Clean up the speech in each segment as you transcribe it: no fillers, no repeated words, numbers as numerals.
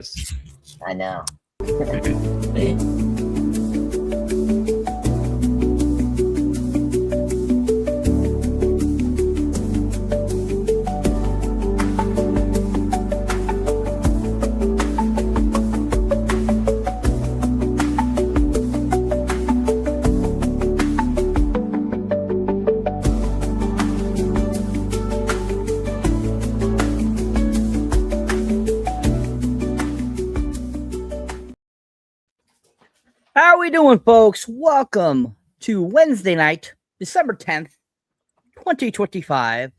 I know. How are we doing, folks? Welcome to Wednesday night, December 10th, 2025,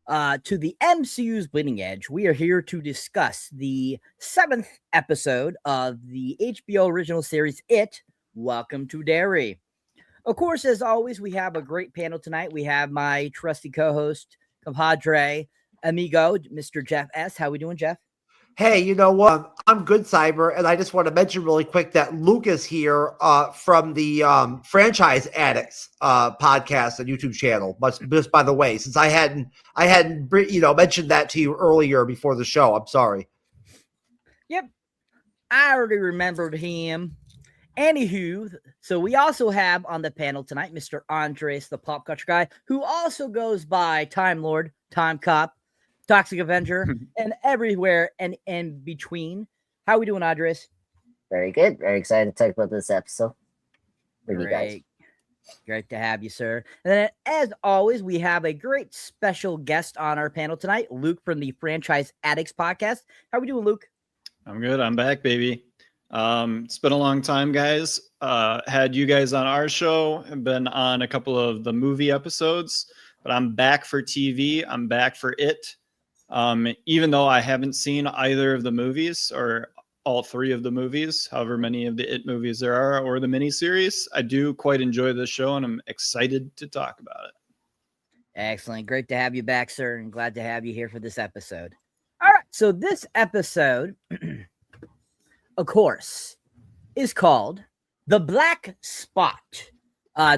to the MCU'S Bleeding Edge. We are here to discuss the 7th episode of the HBO original series, It, Welcome to Derry. Of course, as always, we have a great panel tonight. We have my trusty co-host, compadre, amigo, Mr. Jeff S. How we doing, Jeff? Hey, you know what? I'm good, Cyber, and I just want to mention really quick that Luke is here from the Franchise Addicts podcast and YouTube channel. But just by the way, since I hadn't mentioned that to you earlier before the show, I'm sorry. Yep, I already remembered him. Anywho, so we also have on the panel tonight Mr. Andres, the pop culture guy, who also goes by Time Lord, Time Cop, Toxic Avenger, and everywhere and in between. How are we doing, Andres? Very good. Very excited to talk about this episode with you guys. Great to have you, sir. And then, as always, we have a great special guest on our panel tonight, Luke from the Franchise Addicts podcast. How are we doing, Luke? I'm good. I'm back, baby. It's been a long time, guys. Had you guys on our show, and been on a couple of the movie episodes, but I'm back for TV. I'm back for It. Even though I haven't seen either of the movies or all three of the movies, however many of the It movies there are, or the miniseries, I do quite enjoy this show, and I'm excited to talk about it. Excellent. Great to have you back, sir, and glad to have you here for this episode. All right. So this episode, of course, is called The Black Spot.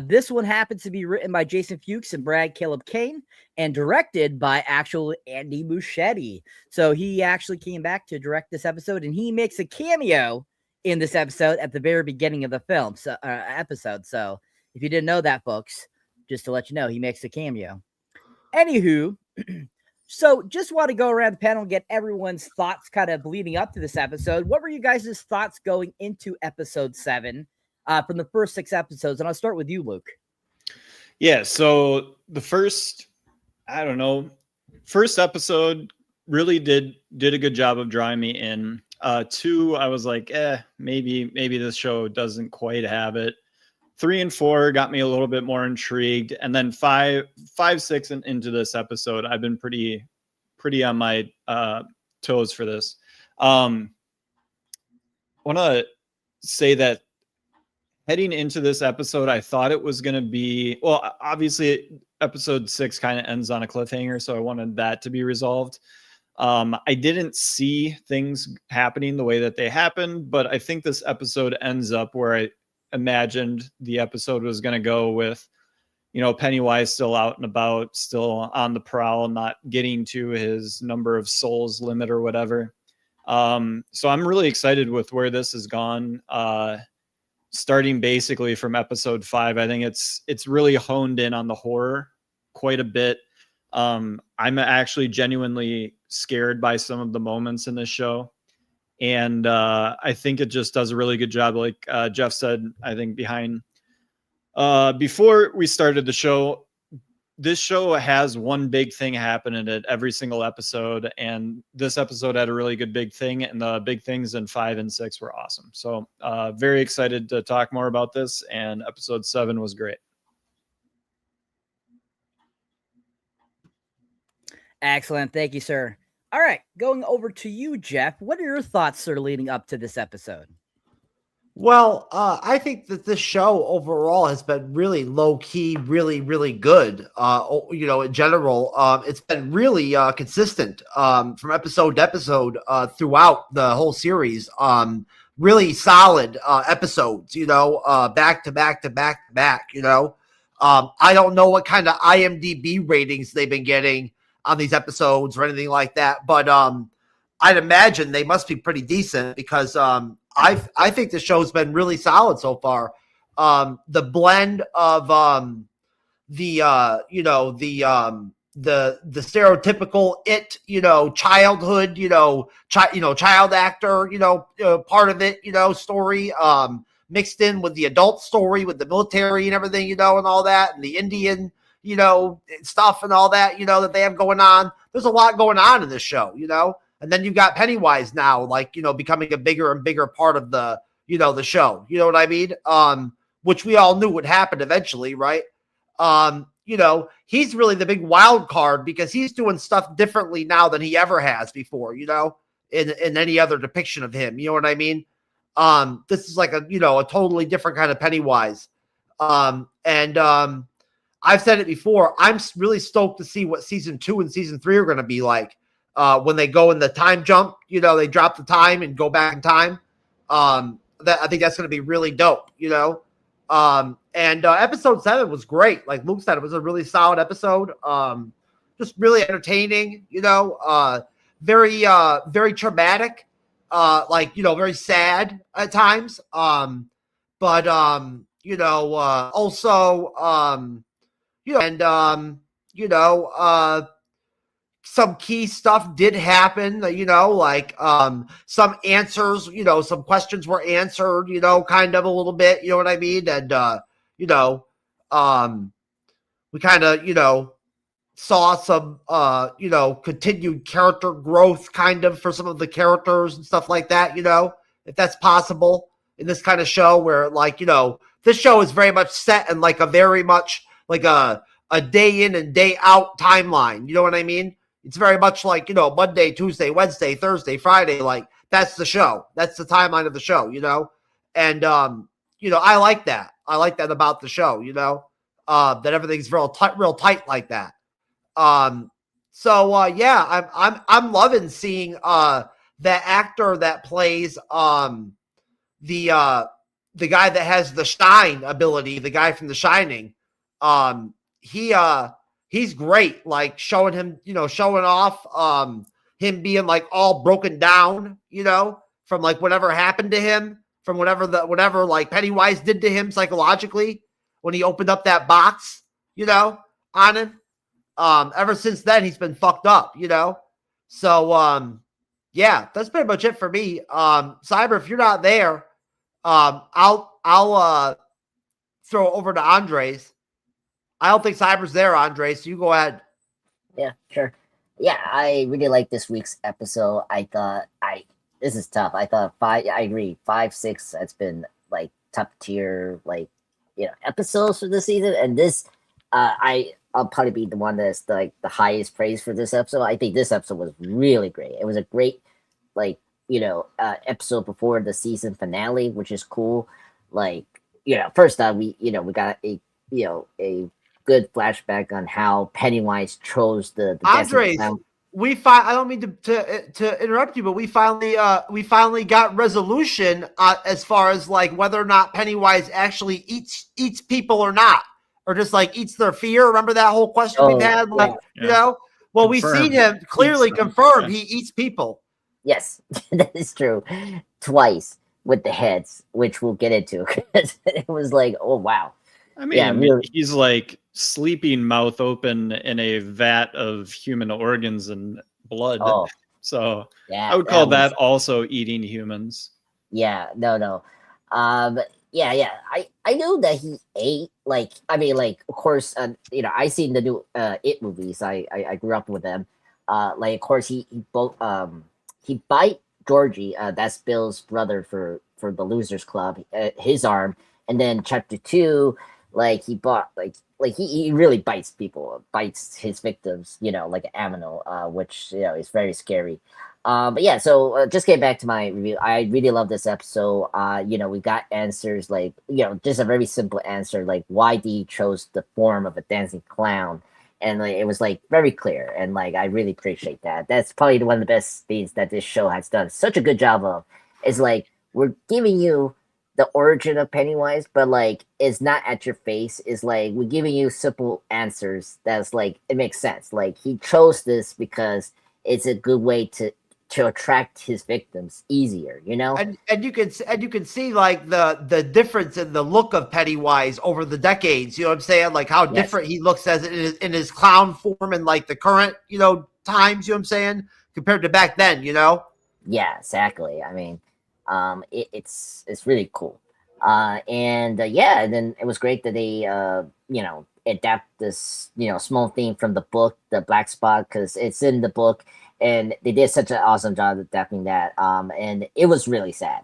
This one happens to be written by Jason Fuchs and Brad Caleb Kane and directed by actual Andy Muschietti. So he actually came back to direct this episode, and he makes a cameo in this episode at the very beginning of the film episode. So if you didn't know that, folks, just to let you know, he makes a cameo. Anywho, so just want to go around the panel and get everyone's thoughts kind of leading up to this episode. What were you guys' thoughts going into episode 7? From the first 6 episodes, and I'll start with you, Luke. Yeah, so the first episode really did a good job of drawing me in. 2, I was like, maybe this show doesn't quite have it. 3 and 4 got me a little bit more intrigued, and then 5, 6, and into this episode, I've been pretty on my toes for this. I want to say that heading into this episode, I thought it was going to be, well, obviously episode 6 kind of ends on a cliffhanger, so I wanted that to be resolved. I didn't see things happening the way that they happened, but I think this episode ends up where I imagined the episode was going to go with, Pennywise still out and about, still on the prowl, not getting to his number of souls limit or whatever. So I'm really excited with where this has gone. Starting basically from episode 5, I think it's really honed in on the horror quite a bit. I'm actually genuinely scared by some of the moments in this show. And I think it just does a really good job. Like Jeff said, I think before we started the show, this show has one big thing happen in it every single episode, and this episode had a really good big thing, and the big things in 5 and 6 were awesome. So very excited to talk more about this, and episode 7 was great. Excellent. Thank you, sir. All right, going over to you, Jeff. What are your thoughts, sir, leading up to this episode? Well, I think that this show overall has been really low key, really, really good. In general, it's been really consistent from episode to episode throughout the whole series. Really solid episodes, back to back to back to back. I don't know what kind of IMDb ratings they've been getting on these episodes or anything like that, but I'd imagine they must be pretty decent because I think the show's been really solid so far. The blend of the stereotypical childhood, child actor, part of it, story, mixed in with the adult story with the military and everything, and all that, and the Indian, stuff and all that, that they have going on. There's a lot going on in this show, and then you've got Pennywise now, like, becoming a bigger and bigger part of the, the show, you know what I mean? Which we all knew would happen eventually, right? He's really the big wild card because he's doing stuff differently now than he ever has before, in any other depiction of him. You know what I mean? This is like a totally different kind of Pennywise. I've said it before. I'm really stoked to see what season 2 and season 3 are going to be like, when they go in the time jump, they drop the time and go back in time. I think that's going to be really dope, episode 7 was great. Like Luke said, it was a really solid episode. Just really entertaining, very traumatic, very sad at times. Some key stuff did happen, some answers, some questions were answered, kind of a little bit, you know what I mean? And, we kind of, saw some, continued character growth kind of for some of the characters and stuff like that, if that's possible in this kind of show where this show is very much set in like a very much like a day in and day out timeline. You know what I mean? It's very much like, Monday, Tuesday, Wednesday, Thursday, Friday. Like that's the show. That's the timeline of the show, And, I like that. I like that about the show, that everything's real tight like that. I'm loving seeing, that actor that plays, the guy that has the shine ability, the guy from The Shining. He's great, like showing off him being like all broken down, from like whatever happened to him, from whatever like Pennywise did to him psychologically when he opened up that box, on him. Ever since then he's been fucked up, So that's pretty much it for me. Cyber, if you're not there, I'll throw it over to Andres. I don't think Cyber's there, Andre, so you go ahead. Yeah, sure. Yeah, I really like this week's episode. This is tough. I thought 5, I agree, 5, 6, that's been like top tier, episodes for this season. And this, I'll probably be the one that's like the highest praise for this episode. I think this episode was really great. It was a great, episode before the season finale, which is cool. First off, we got a good flashback on how Pennywise chose the Andres, I don't mean to interrupt you, but we finally got resolution as far as like whether or not Pennywise actually eats people or not, or just like eats their fear. Remember that whole question we've had? Like, Well, confirmed. We've seen him clearly confirm he eats people. Yes, that is true. Twice with the heads, which we'll get into. It was like, oh wow. I mean, really. He's like sleeping mouth open in a vat of human organs and blood. Oh, so I would call that also eating humans. Yeah, no. Yeah. I know that he ate, of course, I seen the new It movies. I grew up with them. Of course, he bite Georgie, that's Bill's brother for the Losers Club, his arm, and then chapter 2, he bought he really bites people, bites his victims, like an animal, which is very scary. But yeah, so just getting back to my review, I really love this episode. We got answers just a very simple answer, like why Dee chose the form of a dancing clown, and it was very clear, and I really appreciate that. That's probably one of the best things that this show has done such a good job of. Is we're giving you the origin of Pennywise, but it's not at your face. It's we're giving you simple answers that's it makes sense. He chose this because it's a good way to to attract his victims easier, you know? And you can see like the difference in the look of Pennywise over the decades. You know what I'm saying? Like how different he looks as in his clown form and like the current times. You know what I'm saying? Compared to back then, Yeah, exactly. I mean, it's really cool. And then it was great that they adapt this small theme from the book, the Black Spot, because it's in the book, and they did such an awesome job adapting that. And it was really sad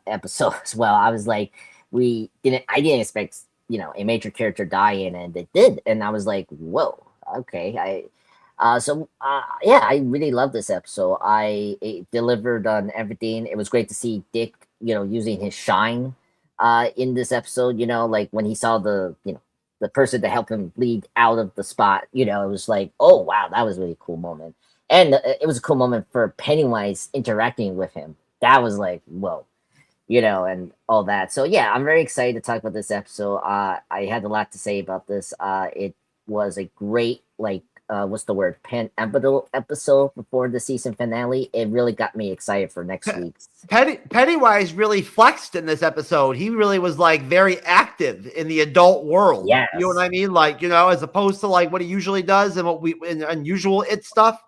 episode as well. I was like, I didn't expect a major character dying, and they did, and I was like, whoa, okay, I really love this episode. It delivered on everything. It was great to see Dick, using his shine in this episode. Like when he saw the person to help him bleed out of the spot. It was like, oh wow, that was a really cool moment. And it was a cool moment for Pennywise interacting with him. That was like, whoa, and all that. So yeah, I'm very excited to talk about this episode. I had a lot to say about this. It was a great what's the word? Pivotal episode before the season finale. It really got me excited for next week's. Pennywise really flexed in this episode. He really was like very active in the adult world. Yes. You know what I mean? Like, as opposed to like what he usually does and what in unusual it stuff,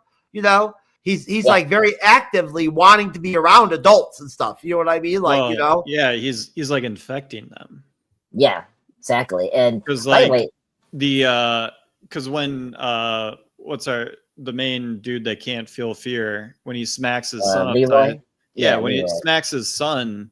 he's like very actively wanting to be around adults and stuff. You know what I mean? Like, Yeah, he's like infecting them. Yeah, exactly. And because by the way, because when the main dude that can't feel fear, when he smacks his son Leroy? when he smacks his son,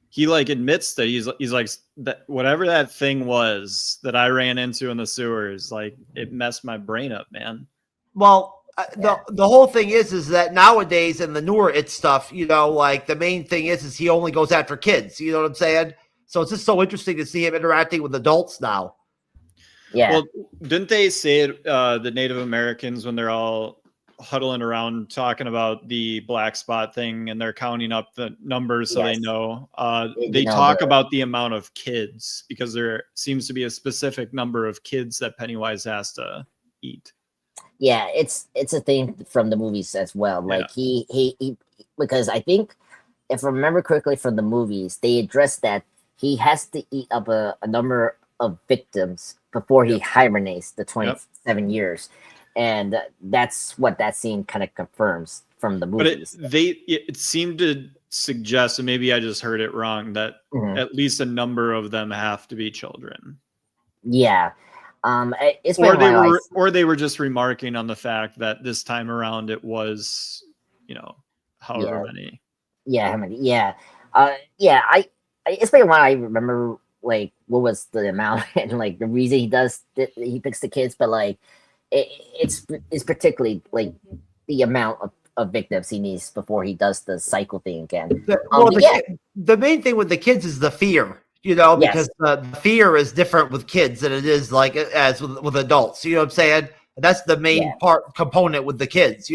he like admits that he's like that whatever that thing was that I ran into in the sewers, like it messed my brain up, man. Well, the whole thing is that nowadays in the newer it stuff, like the main thing is he only goes after kids. You know what I'm saying? So it's just so interesting to see him interacting with adults now. Yeah. Well, didn't they say the Native Americans, when they're all huddling around talking about the black spot thing and they're counting up the numbers so they know, they talk about the amount of kids, because there seems to be a specific number of kids that Pennywise has to eat. Yeah, it's a thing from the movies as well. Like he because I think if I remember correctly from the movies, they addressed that he has to eat up a number of victims before he hibernates the 27 years, and that's what that scene kind of confirms from the movies. But it seemed to suggest, and maybe I just heard it wrong, that at least a number of them have to be children. Yeah. It's or they were just remarking on the fact that this time around it was, however many. Yeah, how many? Yeah. It's been a while. I remember like what was the amount and like the reason he picks the kids, but like it's particularly like the amount of victims he needs before he does the cycle thing again. The main thing with the kids is the fear. Because the fear is different with kids than it is like as with adults. You know what I'm saying? That's the main component with the kids.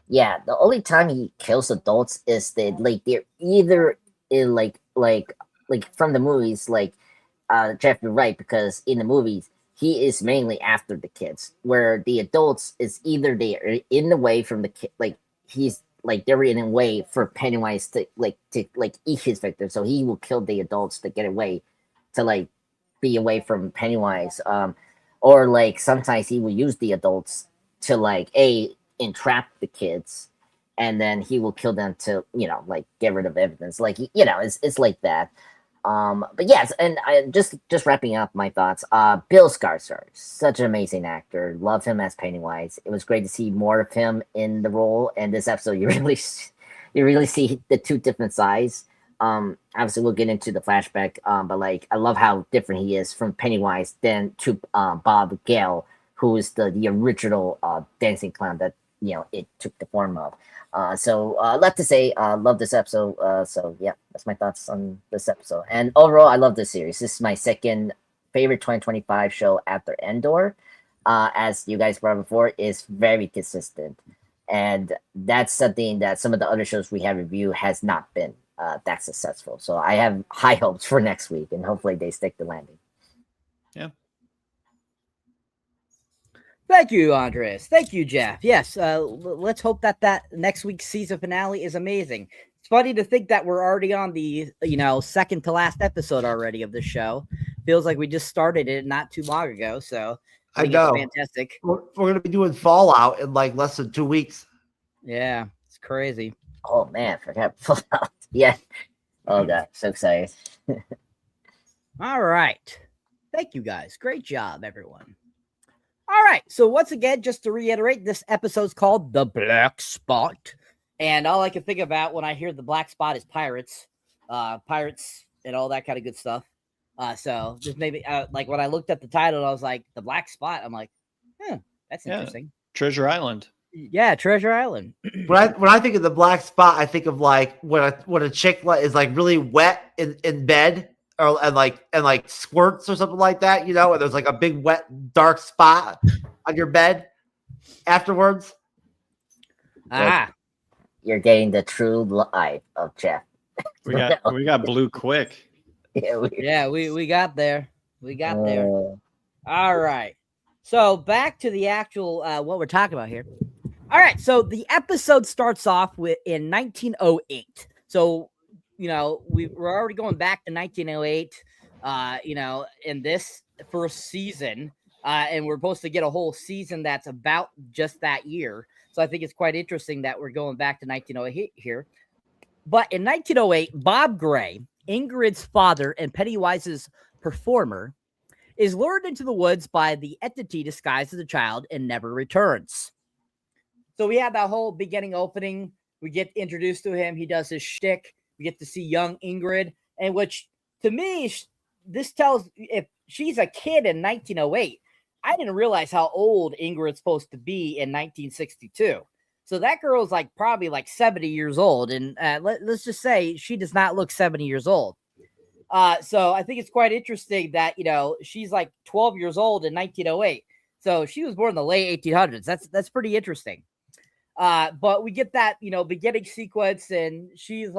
Yeah, the only time he kills adults is that like they're either in like from the movies, like Jeff, you're right, because in the movies he is mainly after the kids, where the adults is either they are in the way from the kid, like he's like they're in a way for Pennywise to eat his victim, so he will kill the adults to get away, to like be away from Pennywise. Or like sometimes he will use the adults to like entrap the kids, and then he will kill them to like get rid of evidence. Like it's like that. But yes, and I just wrapping up my thoughts. Bill Skarsgård, such an amazing actor. Love him as Pennywise. It was great to see more of him in the role. And this episode, you really see the two different sides. Obviously, we'll get into the flashback. But like, I love how different he is from Pennywise than to Bob Gale, who is the original dancing clown that it took the form of. So a lot to say. Love this episode. So yeah, that's my thoughts on this episode. And overall, I love this series. This is my second favorite 2025 show after Endor. As you guys brought up before, is very consistent, and that's something that some of the other shows we have reviewed has not been that successful. So I have high hopes for next week, and hopefully they stick the landing. Yeah. Thank you, Andres. Thank you, Jeff. Yes, let's hope that next week's season finale is amazing. It's funny to think that we're already on the second to last episode already of this show. Feels like we just started it not too long ago. So I think it's fantastic. We're going to be doing Fallout in like less than 2 weeks. Yeah, it's crazy. Oh man, forgot Fallout. Yeah. Oh god, so excited. All right. Thank you guys. Great job, everyone. All right. So once again, just to reiterate, this episode's called The Black Spot. And all I can think about when I hear the black spot is pirates and all that kind of good stuff. So just maybe like when I looked at the title, I was like, The Black Spot. I'm like, that's interesting. Treasure Island. Yeah, Treasure Island. When I think of the black spot, I think of like when a chick is like really wet in bed and like squirts or something like that, and there's like a big wet dark spot on your bed afterwards. You're getting the true life of Jeff. We got blue quick. Yeah, we got there. We got there. All right. So back to the actual what we're talking about here. All right, so the episode starts off in 1908. So, we're already going back to 1908, in this first season, and we're supposed to get a whole season that's about just that year. So I think it's quite interesting that we're going back to 1908 here. But in 1908, Bob Gray, Ingrid's father and Pennywise's performer, is lured into the woods by the entity disguised as a child and never returns. So we have that whole beginning opening. We get introduced to him. He does his shtick. We get to see young Ingrid, and which to me, this tells if she's a kid in 1908. I didn't realize how old Ingrid's supposed to be in 1962. So that girl's probably 70 years old, and let's just say she does not look 70 years old. So I think it's quite interesting that she's 12 years old in 1908. So she was born in the late 1800s. That's pretty interesting. But we get that, beginning sequence, and she's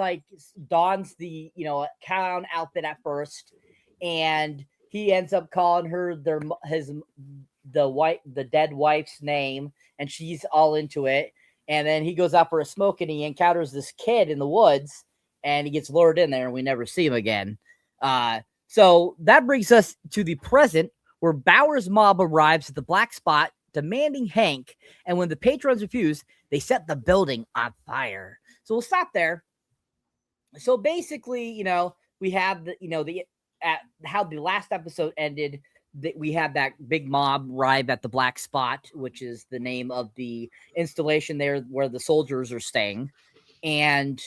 dons the, clown outfit at first, and he ends up calling her the dead wife's name, and she's all into it. And then he goes out for a smoke, and he encounters this kid in the woods, and he gets lured in there, and we never see him again. So that brings us to the present, where Bauer's mob arrives at the black spot, demanding Hank, and when the patrons refuse, they set the building on fire. So we'll stop there. So basically, we have how the last episode ended. That we have that big mob arrive at the black spot, which is the name of the installation there where the soldiers are staying, and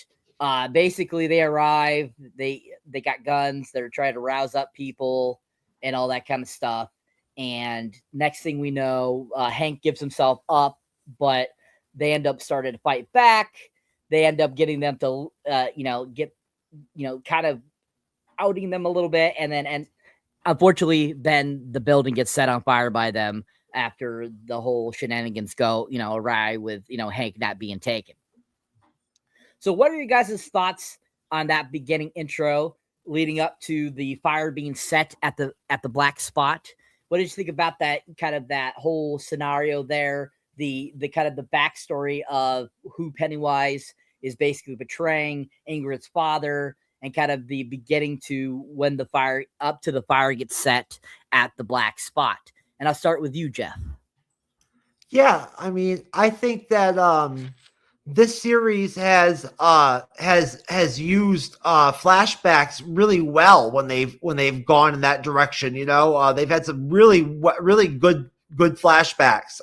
basically they arrive. They got guns. They're trying to rouse up people and all that kind of stuff. And next thing we know, Hank gives himself up, but they end up starting to fight back. They end up getting them to, kind of outing them a little bit. And unfortunately, then the building gets set on fire by them after the whole shenanigans go, awry with, Hank not being taken. So what are your guys' thoughts on that beginning intro leading up to the fire being set at the black spot? What did you think about that whole scenario there? The kind of the backstory of who Pennywise is basically betraying Ingrid's father, and kind of the beginning to when the fire gets set at the black spot. And I'll start with you, Jeff. Yeah, I mean, I think that this series has used flashbacks really well when they've gone in that direction. They've had some really good flashbacks.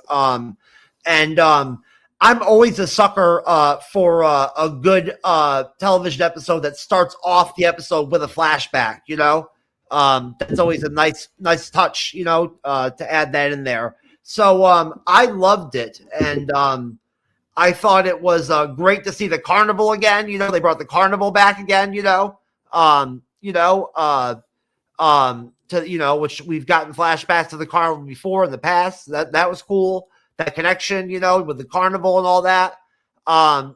I'm always a sucker for a good television episode that starts off the episode with a flashback. That's always a nice touch. To add that in there. So I loved it, and I thought it was great to see the carnival again. They brought the carnival back again. Which we've gotten flashbacks to the carnival before in the past. That was cool. That connection, with the carnival and all that. Yeah,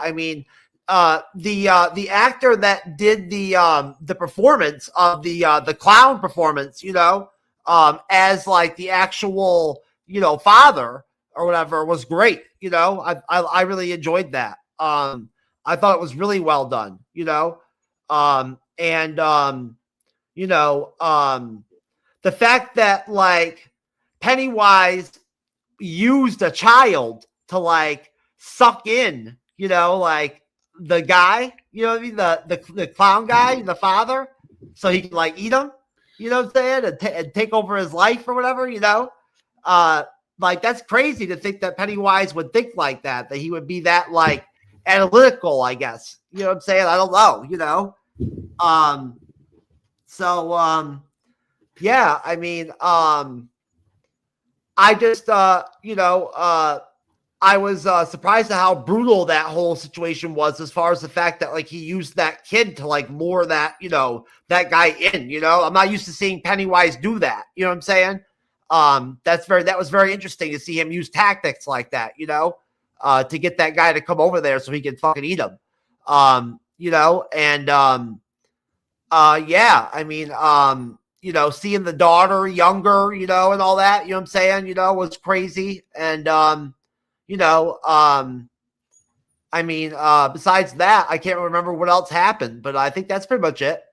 I mean, the actor that did the performance of the clown performance, as like the actual, you know, father or whatever was great. You know, I really enjoyed that. I thought it was really well done, you know, you know, the fact that like Pennywise used a child to like suck in, you know, like the guy, you know what I mean, the clown guy, the father, so he can like eat him, you know what I'm saying, and take over his life or whatever, you know. Like that's crazy to think that Pennywise would think like that he would be that like analytical, I guess, you know what I'm saying. I don't know, you know. Yeah, I mean, I just, you know, I was surprised at how brutal that whole situation was, as far as the fact that like he used that kid to like lure that, you know, that guy in. You know, I'm not used to seeing Pennywise do that. You know what I'm saying? That was very interesting to see him use tactics like that. You know, to get that guy to come over there so he can fucking eat him. You know, and yeah, I mean, you know, seeing the daughter younger, you know, and all that, you know what I'm saying, you know, was crazy. And, you know, I mean, besides that, I can't remember what else happened, but I think that's pretty much it.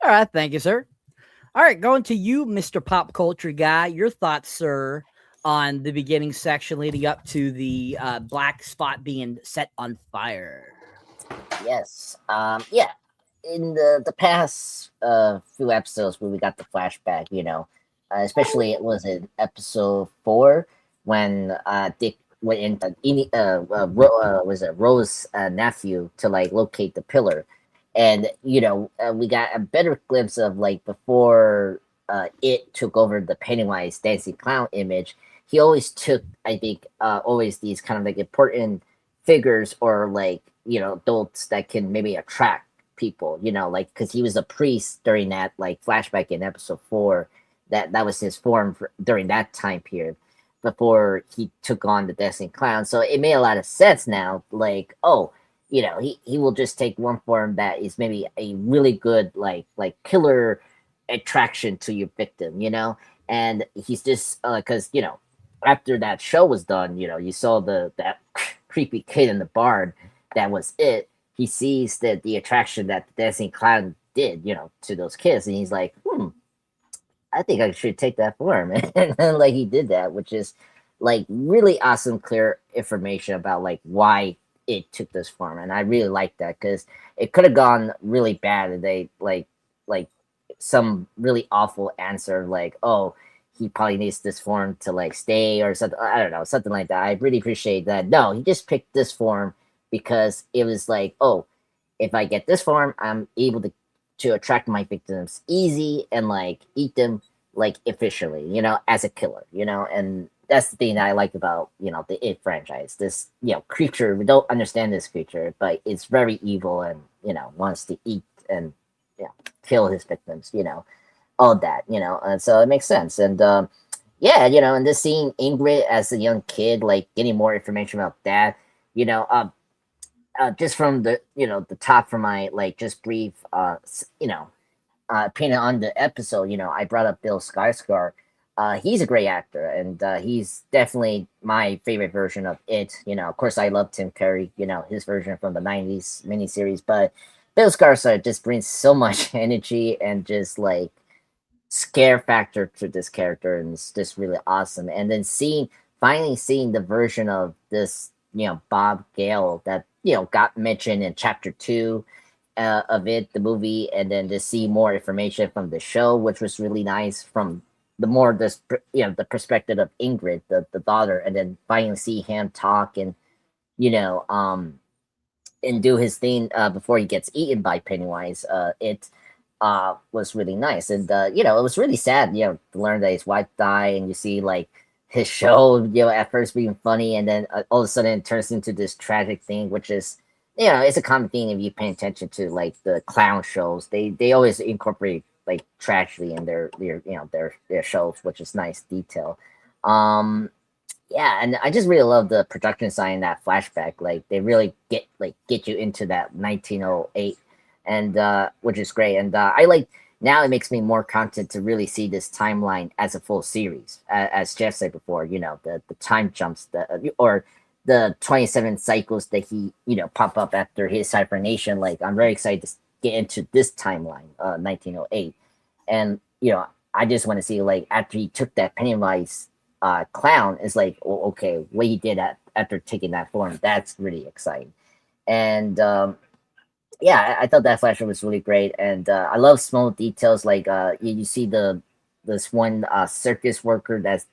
All right. Thank you, sir. All right. Going to you, Mr. Pop Culture Guy. Your thoughts, sir, on the beginning section leading up to the black spot being set on fire. Yes. Yeah. In the past few episodes where we got the flashback, you know, especially it was in episode 4 when Dick went into was it Rose's nephew to like locate the pillar, and you know we got a better glimpse of like before it took over the Pennywise dancing clown image. He always took, I think, always these kind of like important figures or like, you know, adults that can maybe attract people, you know, like because he was a priest during that like flashback in episode 4. That was his form during that time period before he took on the dancing clown. So it made a lot of sense now. Like, oh, you know, he will just take one form that is maybe a really good like killer attraction to your victim, you know. And he's just because you know after that show was done, you know, you saw that creepy kid in the barn. That was it. He sees that the attraction that the dancing clown did, you know, to those kids, and he's like, I think I should take that form. And then, like, he did that, which is like really awesome, clear information about like why it took this form, and I really like that because it could have gone really bad, and they like some really awful answer, like, oh, he probably needs this form to like stay or something. I don't know, something like that. I really appreciate that. No, he just picked this form because it was like, oh, if I get this form, I'm able to attract my victims easy and like eat them like efficiently, you know, as a killer, you know. And that's the thing that I like about, you know, the It franchise. This, you know, creature, we don't understand this creature, but it's very evil and, you know, wants to eat and, you know, kill his victims, you know, all that, you know. And so it makes sense. And yeah, you know, and this seeing Ingrid as a young kid, like getting more information about that, you know, just from the, you know, the top from my like just brief you know opinion on the episode, you know, I brought up Bill Skarsgård. He's a great actor, and he's definitely my favorite version of It. You know, of course I love Tim Curry, you know, his version from the 90s miniseries, but Bill Skarsgård just brings so much energy and just like scare factor to this character, and it's just really awesome. And then finally seeing the version of this, you know, Bob Gale that, you know, got mentioned in chapter 2 of It, the movie, and then to see more information from the show, which was really nice from the more this, you know, the perspective of Ingrid, the daughter, and then finally see him talk and, you know, and do his thing before he gets eaten by Pennywise. It was really nice, and you know, it was really sad, you know, to learn that his wife died, and you see like his show, you know, at first being funny, and then all of a sudden it turns into this tragic thing, which is, you know, it's a common thing if you pay attention to like the clown shows. They always incorporate like tragedy in their you know their shows, which is nice detail. Yeah, and I just really love the production design in that flashback. Like they really get you into that 1908, and which is great. And I like now it makes me more content to really see this timeline as a full series. As Jeff said before, the time jumps, or the 27 cycles that he pop up after his hibernation. Like I'm very excited to get into this timeline, 1908, and I just want to see like after he took that Pennywise clown is like, oh, okay, what he did after taking that form, that's really exciting. And yeah, I thought that flashback was really great, and I love small details like you see this one circus worker that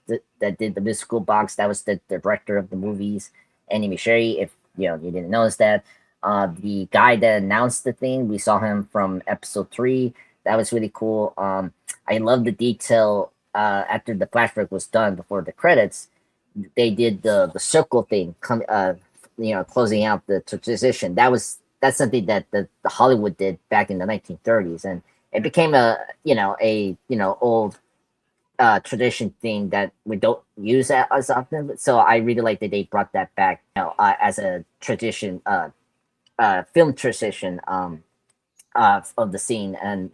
did the musical box. That was the director of the movies, Andy Micheri. If you didn't notice that, the guy that announced the thing, we saw him from episode 3. That was really cool. I love the detail. After the flashback was done before the credits, they did the circle thing, closing out the transition. That's something that the Hollywood did back in the 1930s, and it became a old tradition thing that we don't use as often. So I really like that they brought that back, as a tradition, film tradition. Of the scene and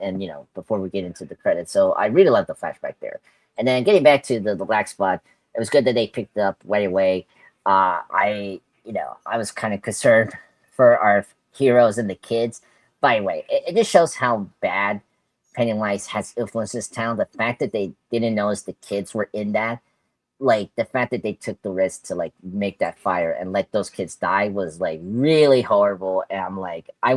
before we get into the credits. So I really love the flashback there. And then getting back to the black spot, it was good that they picked it up right away. I was kind of concerned for our heroes and the kids. By the way, it just shows how bad Pennywise has influenced this town. The fact that they didn't notice the kids were in that, like the fact that they took the risk to like make that fire and let those kids die was like really horrible. And I'm like, I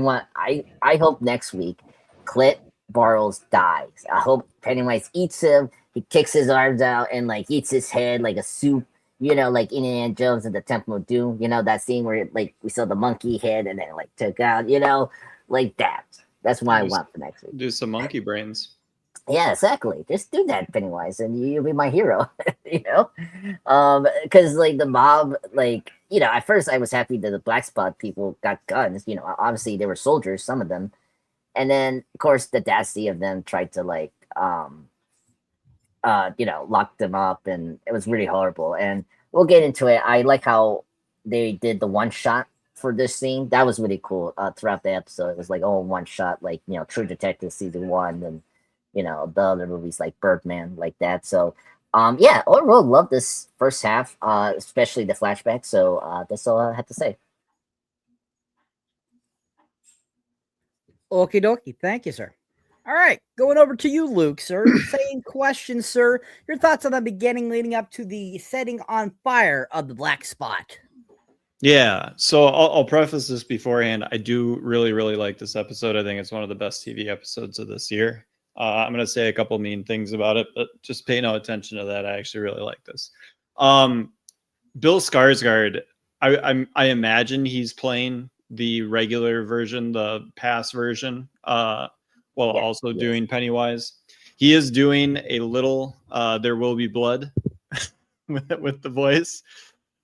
hope next week Clit Bartles dies. I hope Pennywise eats him. He kicks his arms out and like eats his head like a soup, like Indiana Jones at the Temple of Doom. That scene where like we saw the monkey head and then like took out, like that. That's what I want for next week. Do some monkey brains. Yeah, exactly. Just do that, Pennywise, and you'll be my hero. Because like the mob, like at first I was happy that the black spot people got guns. Obviously they were soldiers, some of them, and then of course the audacity of them tried to like, lock them up, and it was really horrible. And we'll get into it. I like how they did the one shot for this scene. That was really cool. Throughout the episode, it was like one shot, like True Detective season 1 and. The other movies like Birdman, like that. So, yeah, overall, love this first half, especially the flashback. So that's all I have to say. Okie dokie. Thank you, sir. All right, going over to you, Luke, sir. Same question, sir. Your thoughts on the beginning leading up to the setting on fire of the black spot. Yeah, so I'll preface this beforehand. I do really, really like this episode. I think it's one of the best TV episodes of this year. I'm going to say a couple mean things about it, but just pay no attention to that. I actually really like this. Bill Skarsgård, I imagine he's playing the regular version, the past version, while also doing Pennywise. He is doing a little There Will Be Blood with the voice.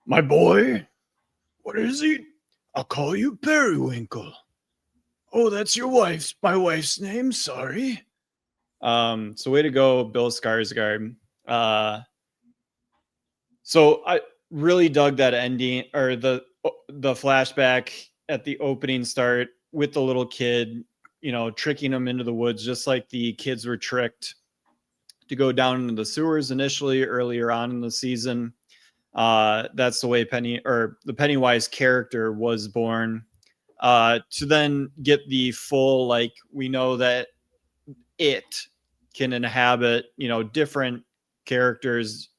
My boy, what is he? I'll call you Periwinkle. Oh, that's my wife's name. Sorry. So way to go, Bill Skarsgård. So I really dug that ending, or the flashback at the opening start with the little kid, tricking him into the woods, just like the kids were tricked to go down into the sewers initially earlier on in the season. That's the way the Pennywise character was born. To then get the full, like, we know that it can inhabit, different characters,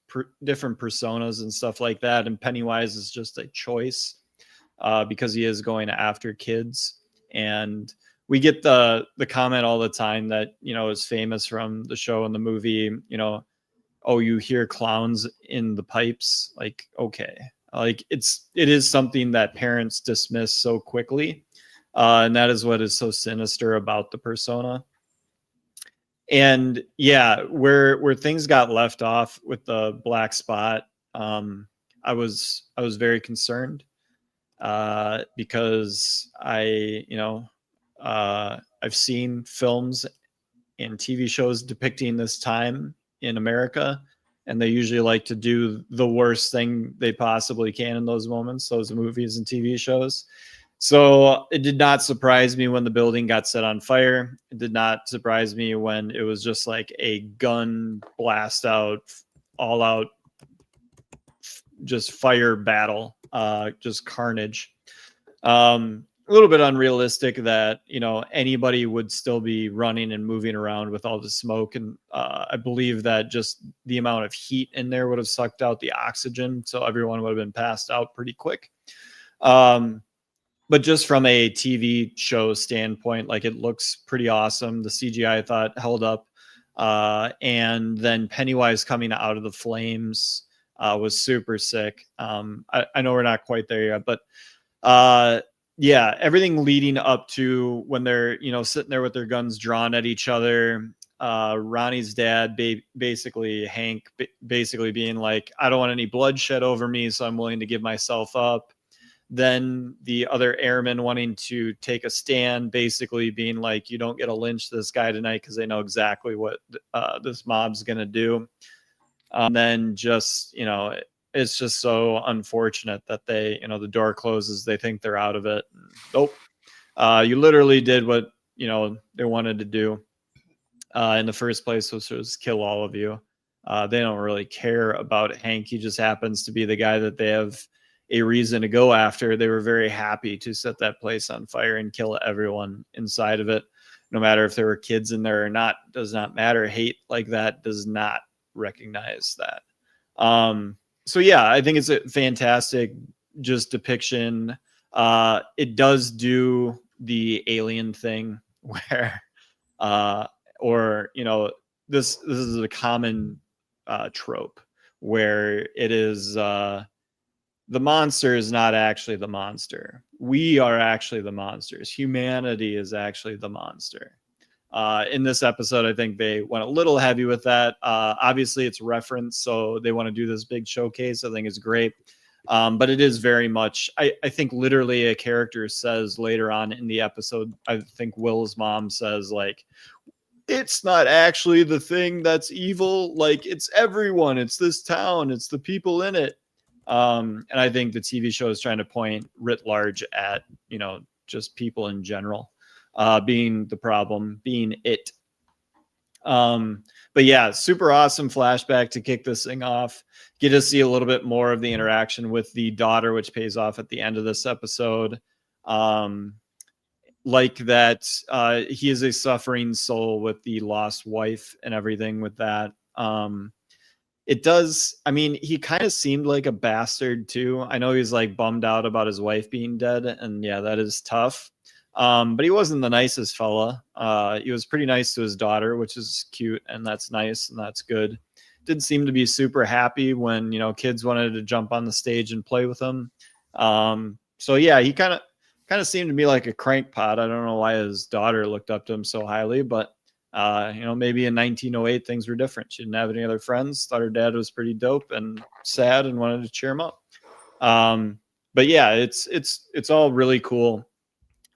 different personas and stuff like that. And Pennywise is just a choice because he is going after kids. And we get the comment all the time that, is famous from the show and the movie, oh, you hear clowns in the pipes. Like, okay. Like it is something that parents dismiss so quickly. And that is what is so sinister about the persona. And yeah, where things got left off with the black spot, I was very concerned because I've seen films and TV shows depicting this time in America, and they usually like to do the worst thing they possibly can in those moments, those movies and TV shows. So it did not surprise me when the building got set on fire. It did not surprise me when it was just like a gun blast out, all out, just fire battle, just carnage. A little bit unrealistic that, you know, anybody would still be running and moving around with all the smoke. And I believe that just the amount of heat in there would have sucked out the oxygen. So everyone would have been passed out pretty quick. But just from a TV show standpoint, like, it looks pretty awesome. The CGI, I thought, held up. And then Pennywise coming out of the flames was super sick. I know we're not quite there yet, but yeah, everything leading up to when they're, you know, sitting there with their guns drawn at each other. Ronnie's dad, basically Hank, basically being like, I don't want any bloodshed over me, so I'm willing to give myself up. Then the other airmen wanting to take a stand, basically being like, you don't get to lynch this guy tonight, because they know exactly what this mob's going to do. And then just, you know, it's just so unfortunate that they, you know, the door closes, they think they're out of it. Nope. You literally did what, you know, they wanted to do in the first place, which was kill all of you. They don't really care about Hank. He just happens to be the guy that they have a reason to go after. They were very happy to set that place on fire and kill everyone inside of it. No matter if there were kids in there or not, does not matter. Hate like that does not recognize that. So yeah, I think it's a fantastic just depiction. It does do the alien thing where, or, you know, this is a common trope where it is, the monster is not actually the monster. We are actually the monsters. Humanity is actually the monster. In this episode, I think they went a little heavy with that. Obviously, it's reference, so they want to do this big showcase. I think it's great. But it is very much, I think literally a character says later on in the episode, I think Will's mom says, like, it's not actually the thing that's evil. Like, it's everyone. It's this town. It's the people in it. And I think the TV show is trying to point writ large at, you know, just people in general. Being the problem, being it. But yeah, super awesome flashback to kick this thing off. Get to see a little bit more of the interaction with the daughter, which pays off at the end of this episode. Like that, he is a suffering soul with the lost wife and everything with that. It does, I mean, he kind of seemed like a bastard too. I know he's like bummed out about his wife being dead, and yeah, that is tough. But he wasn't the nicest fella. He was pretty nice to his daughter, which is cute, and that's nice, and that's good. Didn't seem to be super happy when, you know, kids wanted to jump on the stage and play with him. So yeah, he kind of seemed to be like a crankpot. I don't know why his daughter looked up to him so highly, but you know, maybe in 1908 things were different. She didn't have any other friends. Thought her dad was pretty dope and sad, and wanted to cheer him up. But yeah, it's all really cool.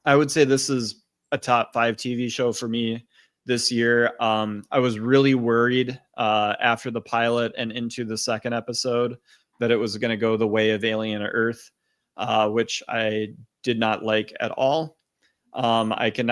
I would say this is a top 5 TV show for me this year. I was really worried after the pilot and into the second episode that it was going to go the way of Alien Earth, which I did not like at all. I can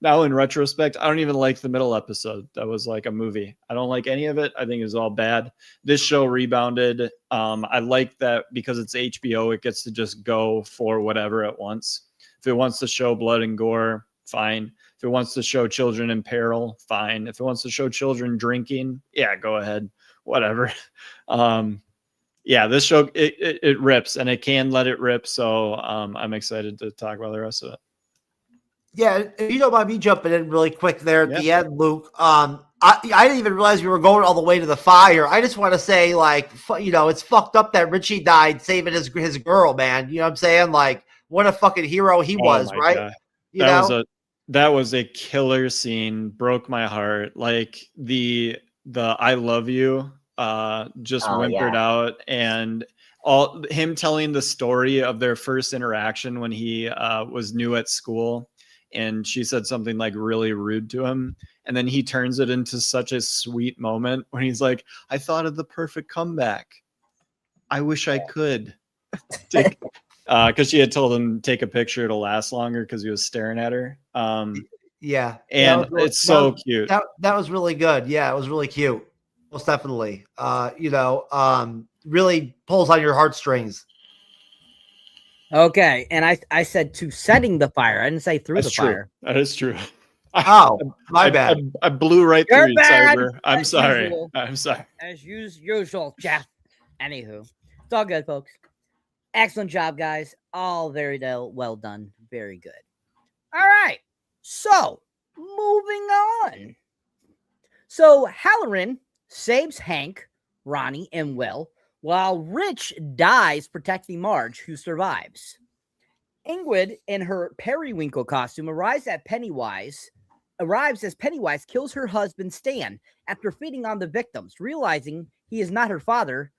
now in retrospect, I don't even like the middle episode. That was like a movie. I don't like any of it. I think it was all bad. This show rebounded. I like that because it's HBO, it gets to just go for whatever it wants. If it wants to show blood and gore, fine. If it wants to show children in peril, fine. If it wants to show children drinking, yeah, go ahead. Whatever. Yeah, this show, it rips, and it can let it rip. So I'm excited to talk about the rest of it. Yeah, if you don't mind me jumping in really quick there at the end, Luke. I didn't even realize we were going all the way to the fire. I just want to say, like, you know, it's fucked up that Richie died saving his girl, man. You know what I'm saying? Like, what a fucking hero he was, right? God. That was a killer scene. Broke my heart. Like the I love you just whimpered out, and all him telling the story of their first interaction when he was new at school, and she said something like really rude to him, and then he turns it into such a sweet moment when he's like, I thought of the perfect comeback. I wish I could. Because she had told him take a picture to last longer because he was staring at her. Yeah, and it's so cute. That was really good. Yeah, it was really cute. Most definitely. Really pulls on your heartstrings. Okay, and I said to setting the fire. I didn't say through That's the true. fire. That is true. Oh, my bad. I blew right You're through you, bad, Cyber. I'm as sorry. usual. I'm sorry. As usual, Jeff. Anywho, it's all good, folks. Excellent job, guys. All very well done. Very good. All right. So, moving on. So, Halloran saves Hank, Ronnie, and Will, while Rich dies protecting Marge, who survives. Ingrid, in her periwinkle costume, arrives as Pennywise kills her husband, Stan, after feeding on the victims. Realizing he is not her father,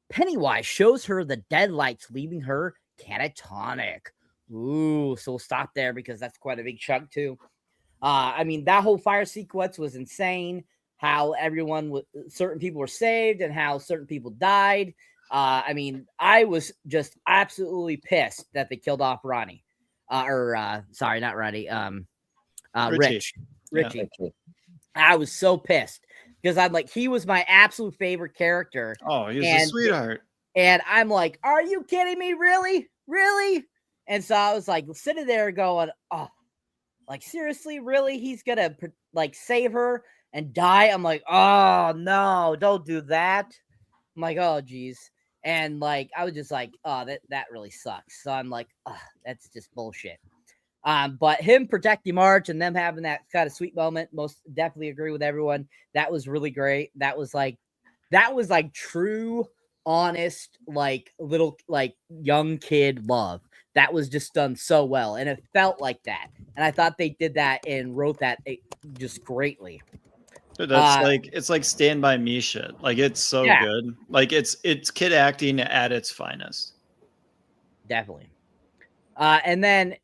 Pennywise shows her the deadlights, leaving her catatonic. Ooh, so we'll stop there because that's quite a big chunk too. I mean, that whole fire sequence was insane. How certain people were saved and how certain people died. I mean, I was just absolutely pissed that they killed off Ronnie. Sorry, not Ronnie. Richie. Yeah. I was so pissed because I'm like, he was my absolute favorite character. Oh, he was a sweetheart. And I'm like, are you kidding me? Really? Really? And so I was like sitting there going, oh, like, seriously, really? He's going to like save her and die? I'm like, oh, no, don't do that. I'm like, oh, geez. And like, I was just like, oh, that really sucks. So I'm like, oh, that's just bullshit. But him protecting March and them having that kind of sweet moment, most definitely agree with everyone. That was really great. That was like true, honest, like little, like young kid love. That was just done so well. And it felt like that. And I thought they did that and wrote that just greatly. Dude, that's it's like Stand By Me shit. Like, it's so good. Like, it's kid acting at its finest. Definitely. And then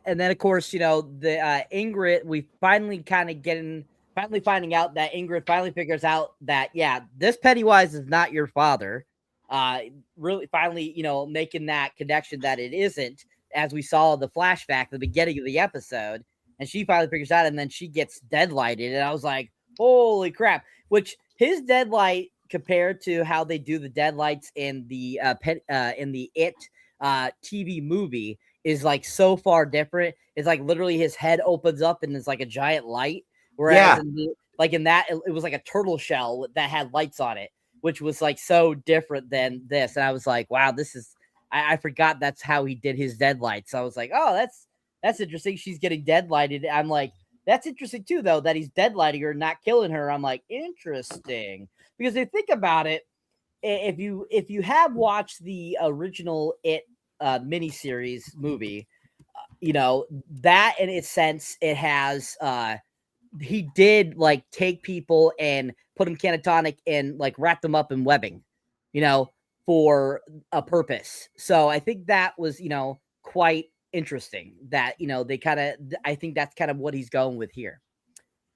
of course, the Ingrid, we finally finding out that Ingrid finally figures out that, this Pennywise is not your father. Really finally, making that connection that it isn't, as we saw the flashback at the beginning of the episode, and she finally figures out, and then she gets deadlighted, and I was like, holy crap. Which his deadlight compared to how they do the deadlights in the It TV movie is like so far different. It's like literally his head opens up and it's like a giant light. Whereas in that, it was like a turtle shell that had lights on it, which was like so different than this. And I was like, wow, this is, I forgot that's how he did his deadlights. So I was like, oh, that's interesting. She's getting deadlighted. I'm like, that's interesting too, though, that he's deadlighting her, not killing her. I'm like, interesting. Because if you think about it, if you have watched the original It miniseries movie, that in its sense, it has he did like take people and put them catatonic and like wrap them up in webbing, for a purpose. So I think that was, quite interesting that, they kind of, I think that's kind of what he's going with here.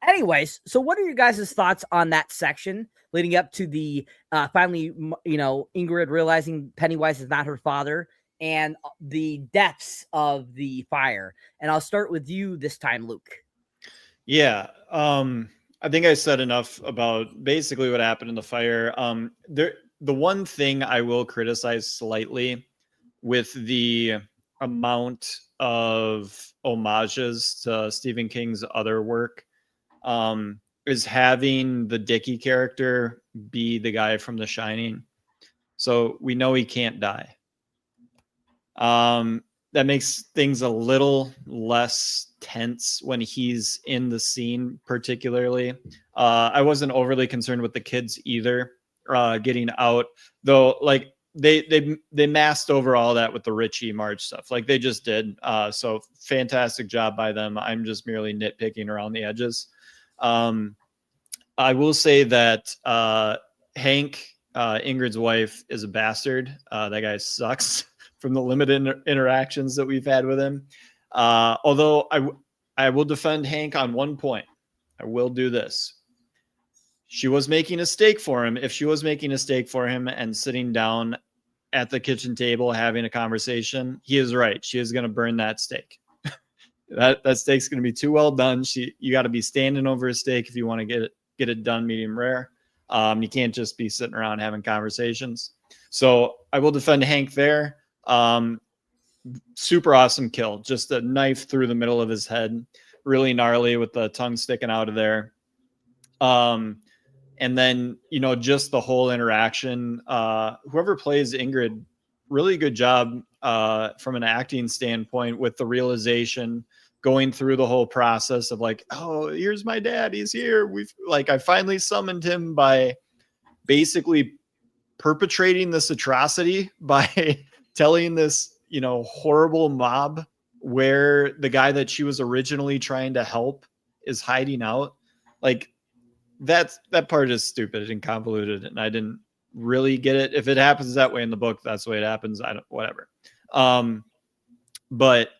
Anyways, so what are your guys' thoughts on that section leading up to the finally, Ingrid realizing Pennywise is not her father and the depths of the fire? And I'll start with you this time, Luke. Yeah. I think I said enough about basically what happened in the fire. The one thing I will criticize slightly with the amount of homages to Stephen King's other work is having the Dickie character be the guy from The Shining. So we know he can't die. That makes things a little less tense when he's in the scene, particularly. I wasn't overly concerned with the kids either, getting out, though. Like they masked over all that with the Richie Marge stuff, like they just did. So fantastic job by them. I'm just merely nitpicking around the edges. I will say that Hank, Ingrid's wife, is a bastard. That guy sucks. From the limited interactions that we've had with him. Although I will defend Hank on one point. I will do this. She was making a steak for him. If she was making a steak for him and sitting down at the kitchen table having a conversation, he is right. She is going to burn that steak. that steak's going to be too well done. You got to be standing over a steak if you want to get it done medium rare. You can't just be sitting around having conversations. So I will defend Hank there. Super awesome kill. Just a knife through the middle of his head. Really gnarly with the tongue sticking out of there. And then, just the whole interaction, whoever plays Ingrid, really good job from an acting standpoint with the realization, going through the whole process of like, oh, here's my dad. He's here. I finally summoned him by basically perpetrating this atrocity by telling this, horrible mob where the guy that she was originally trying to help is hiding out. Like, that part is stupid and convoluted, and I didn't really get it. If it happens that way in the book, that's the way it happens. Whatever. But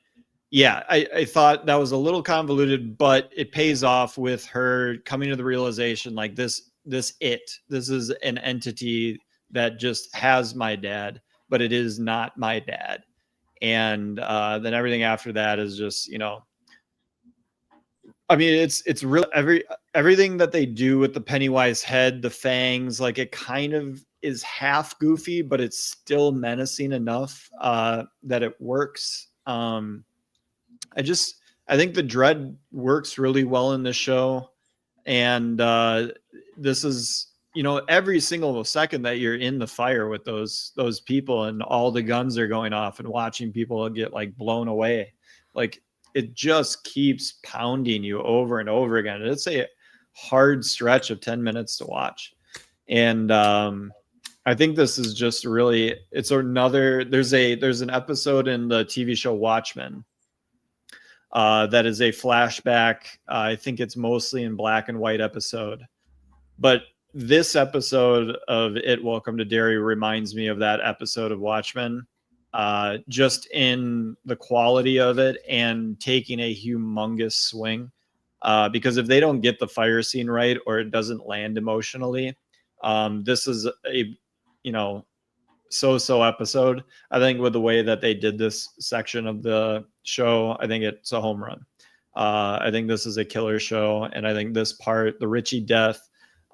yeah, I thought that was a little convoluted, but it pays off with her coming to the realization, like this is an entity that just has my dad, but it is not my dad. And then everything after that is just, I mean, it's real. Everything that they do with the Pennywise head, the fangs, like it kind of is half goofy, but it's still menacing enough that it works. I think the dread works really well in this show, and this is, every single second that you're in the fire with those people and all the guns are going off and watching people get like blown away, like. It just keeps pounding you over and over again. It's a hard stretch of 10 minutes to watch. And I think this is just really, there's an episode in the TV show Watchmen that is a flashback. I think it's mostly in black and white episode. But this episode of It Welcome to Derry reminds me of that episode of Watchmen. Just in the quality of it and taking a humongous swing. Because if they don't get the fire scene right or it doesn't land emotionally, this is a, so-so episode. I think with the way that they did this section of the show, I think it's a home run. I think this is a killer show. And I think this part, the Richie death,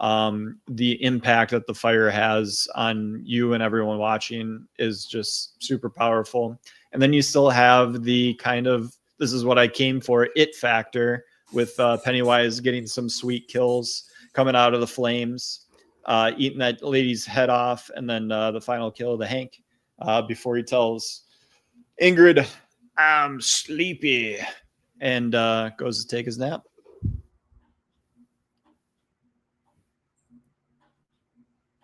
the impact that the fire has on you and everyone watching is just super powerful. And then you still have the kind of, this is what I came for, it factor with Pennywise getting some sweet kills coming out of the flames, eating that lady's head off, and then the final kill of the Hank before he tells Ingrid, I'm sleepy, and goes to take his nap.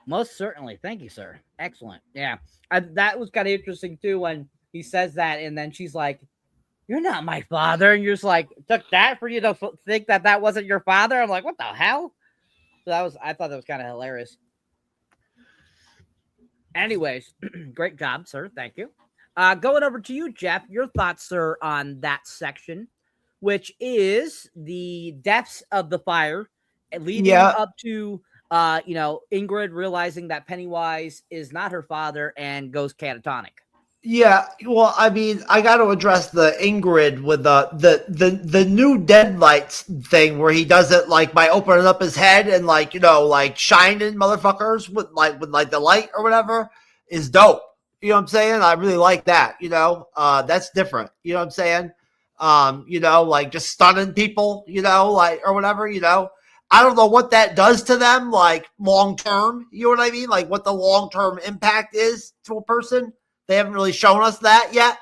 Most certainly. Thank you, sir. Excellent. Yeah. That was kind of interesting, too, when he says that, and then she's like, you're not my father. And you're just like, took that for you to think that wasn't your father? I'm like, what the hell? So I thought that was kind of hilarious. Anyways, great job, sir. Thank you. Going over to you, Jeff, your thoughts, sir, on that section, which is the depths of the fire leading up to Ingrid realizing that Pennywise is not her father and goes catatonic. Yeah, well, I mean, I got to address the Ingrid with the new deadlights thing where he does it like by opening up his head and like shining motherfuckers with the light or whatever is dope. You know what I'm saying? I really like that. That's different. You know what I'm saying? Like just stunning people. Or whatever. I don't know what that does to them, like long term. You know what I mean? Like what the long term impact is to a person. They haven't really shown us that yet,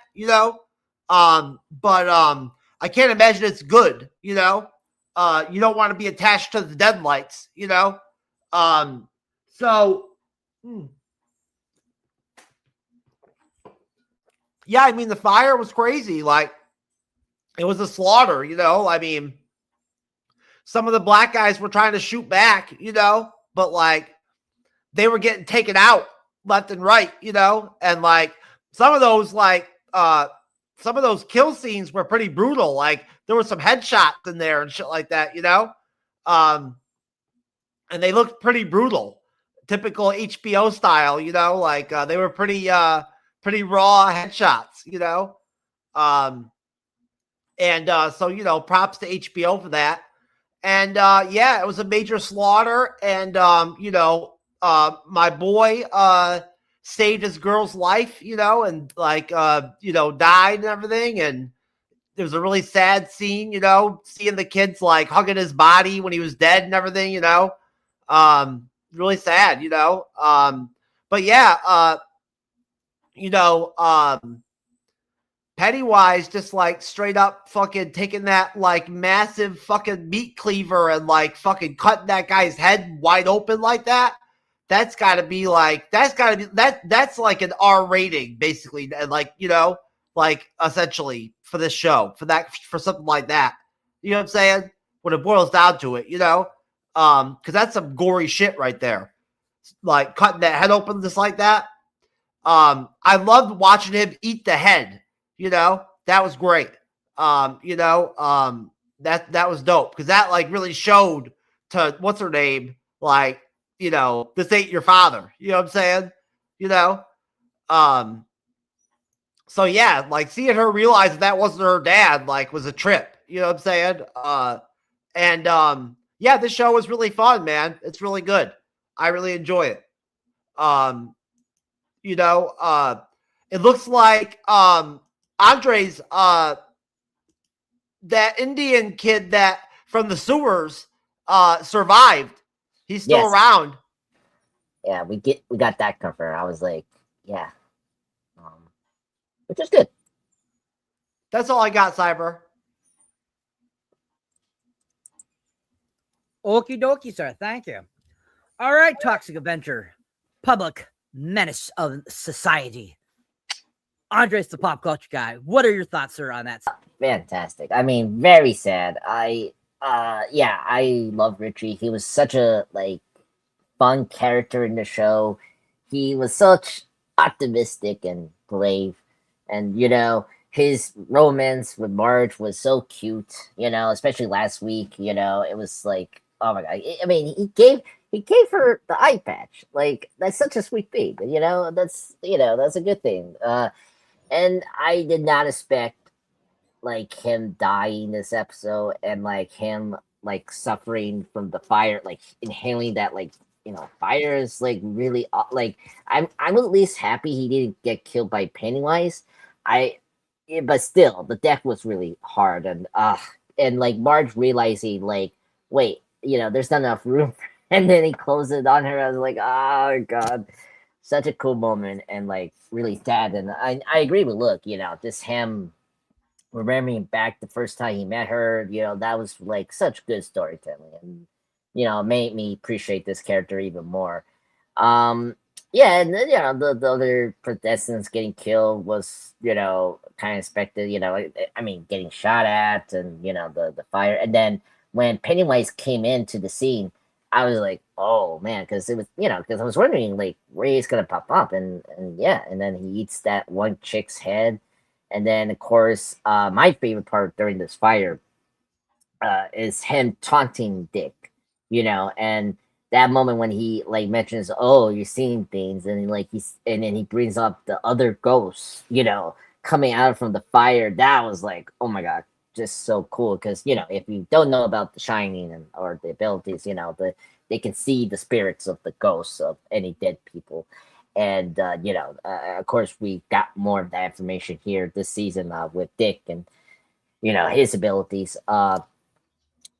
but I can't imagine it's good, you don't want to be attached to the deadlights, yeah, I mean, the fire was crazy. Like it was a slaughter, I mean, some of the black guys were trying to shoot back, but like they were getting taken out left and right, and like some of those kill scenes were pretty brutal. Like there were some headshots in there and shit like that, you know? And they looked pretty brutal, typical HBO style, you know, like they were pretty raw headshots, you know? So, you know, props to HBO for that. And yeah, it was a major slaughter. And, you know, my boy saved his girl's life, you know, and like, you know, died and everything. And there was a really sad scene, you know, seeing the kids like hugging his body when he was dead and everything, you know. Really sad, you know. But yeah, you know, Pennywise just like straight up fucking taking that like massive fucking meat cleaver and like fucking cutting that guy's head wide open like that. That's gotta be like, that's like an R rating basically. And like, you know, like essentially for this show, for something like that. You know what I'm saying? When it boils down to it, you know? Cause that's some gory shit right there. Like cutting that head open just like that. I loved watching him eat the head. You know, that was great. You know, that was dope because that like really showed to what's her name, like, you know, this ain't your father. You know what I'm saying? You know, so yeah, like seeing her realize that wasn't her dad, like, was a trip. You know what I'm saying? Yeah, this show was really fun, man. It's really good. I really enjoy it. You know, it looks like Andre's that Indian kid that from the sewers survived. He's still around. Yeah, we got that covered. I was like, yeah. Which is good. That's all I got, Cyber. Okie dokie, sir. Thank you. All right, Toxic Avenger, public menace of society. Andres, the pop culture guy. What are your thoughts, sir, on that? Fantastic. I mean, very sad. I love Richie. He was such a like fun character in the show. He was such optimistic and brave, and you know his romance with Marge was so cute. You know, especially last week. You know, it was like, oh my god. I mean, he gave her the eye patch. Like that's such a sweet thing. You know, that's a good thing. And I did not expect like him dying this episode and like him like suffering from the fire, like inhaling that like fire is like really like I'm at least happy he didn't get killed by Pennywise. But still the death was really hard and like Marge realizing like wait there's not enough room and then he closed it on her. I was like, oh god. Such a cool moment and like really sad. And I agree with Look, just him remembering back the first time he met her, that was like such good storytelling and made me appreciate this character even more. Yeah, and then the other contestants getting killed was kind of expected. I mean, getting shot at and the fire, and then when Pennywise came into the scene, I was like, oh man, because it was because I was wondering like where he's gonna pop up, and yeah, and then he eats that one chick's head, and then of course my favorite part during this fire is him taunting Dick, and that moment when he like mentions, oh, you're seeing things, and and then he brings up the other ghosts, coming out from the fire. That was like, oh my god, just so cool because if you don't know about the Shining or the abilities, they can see the spirits of the ghosts of any dead people, and of course we got more of that information here this season with Dick and his abilities.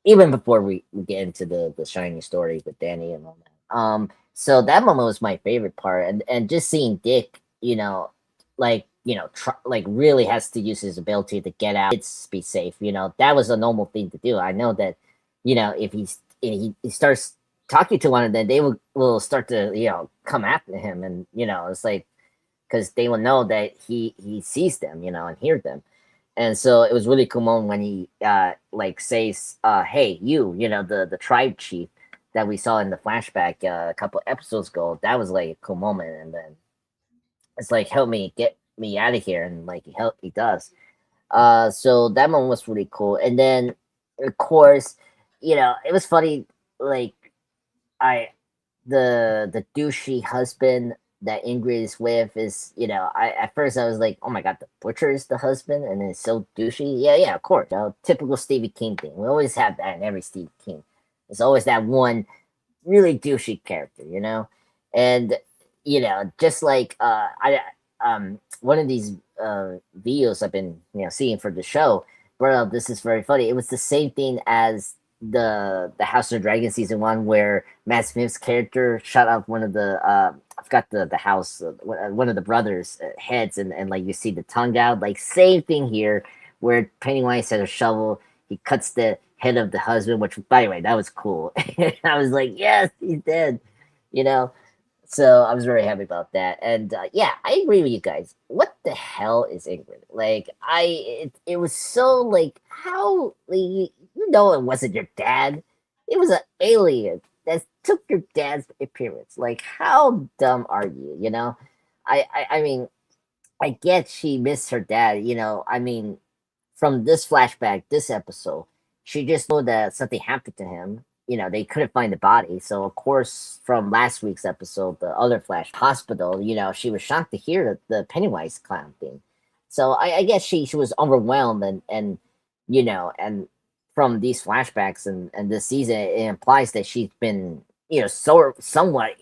Even before we get into the Shining story with Danny and all that. So that moment was my favorite part, and just seeing Dick, like really has to use his ability to get out, it's be safe. That was a normal thing to do. I know that, if he starts talking to one of them, they will start to come after him, and it's like because they will know that he sees them, and hear them. And so it was really cool moment when he like says, hey, the tribe chief that we saw in the flashback a couple episodes ago. That was like a cool moment. And then it's like, help me, get me out of here. And like he does. So that one was really cool. And then, of course, it was funny. Like, I the douchey husband that Ingrid is with is, I at first I was like, oh my god, the butcher is the husband, and it's so douchey. Yeah, of course, typical Stevie King thing. We always have that in every Stevie King. There's always that one really douchey character, and just like one of these videos I've been seeing for the show, bro, this is very funny. It was the same thing as the House of Dragon season 1, where Matt Smith's character shot off one of the I forgot the house, one of the brothers' heads, and like you see the tongue out. Like, same thing here, where Pennywise has a shovel, he cuts the head of the husband, which, by the way, that was cool. I was like, yes, he's dead, So I was very happy about that. And yeah, I agree with you guys. What the hell is Ingrid? Like, it was so like, how, like, it wasn't your dad. It was an alien that took your dad's appearance. Like, how dumb are you? I mean, I get she missed her dad. I mean, from this flashback, this episode, she just know that something happened to him. They couldn't find the body. So, of course, from last week's episode, the other Flash hospital, she was shocked to hear the Pennywise clown thing. So I guess she was overwhelmed, and from these flashbacks and this season, it implies that she's been, somewhat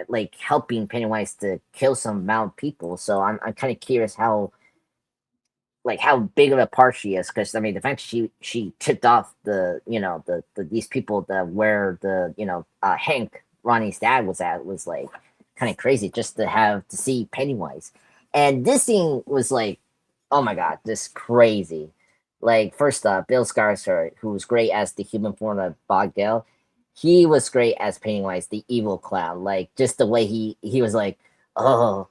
like helping Pennywise to kill some amount of people. So I'm kind of curious how big of a part she is, because I mean, the fact she tipped off the these people that where the Hank, Ronnie's dad, was like kind of crazy, just to see Pennywise. And this scene was like, oh my god, this crazy. Like, first up, Bill Skarsgård, who was great as the human form of Bogdale, he was great as Pennywise, the evil clown. Like, just the way he was like, oh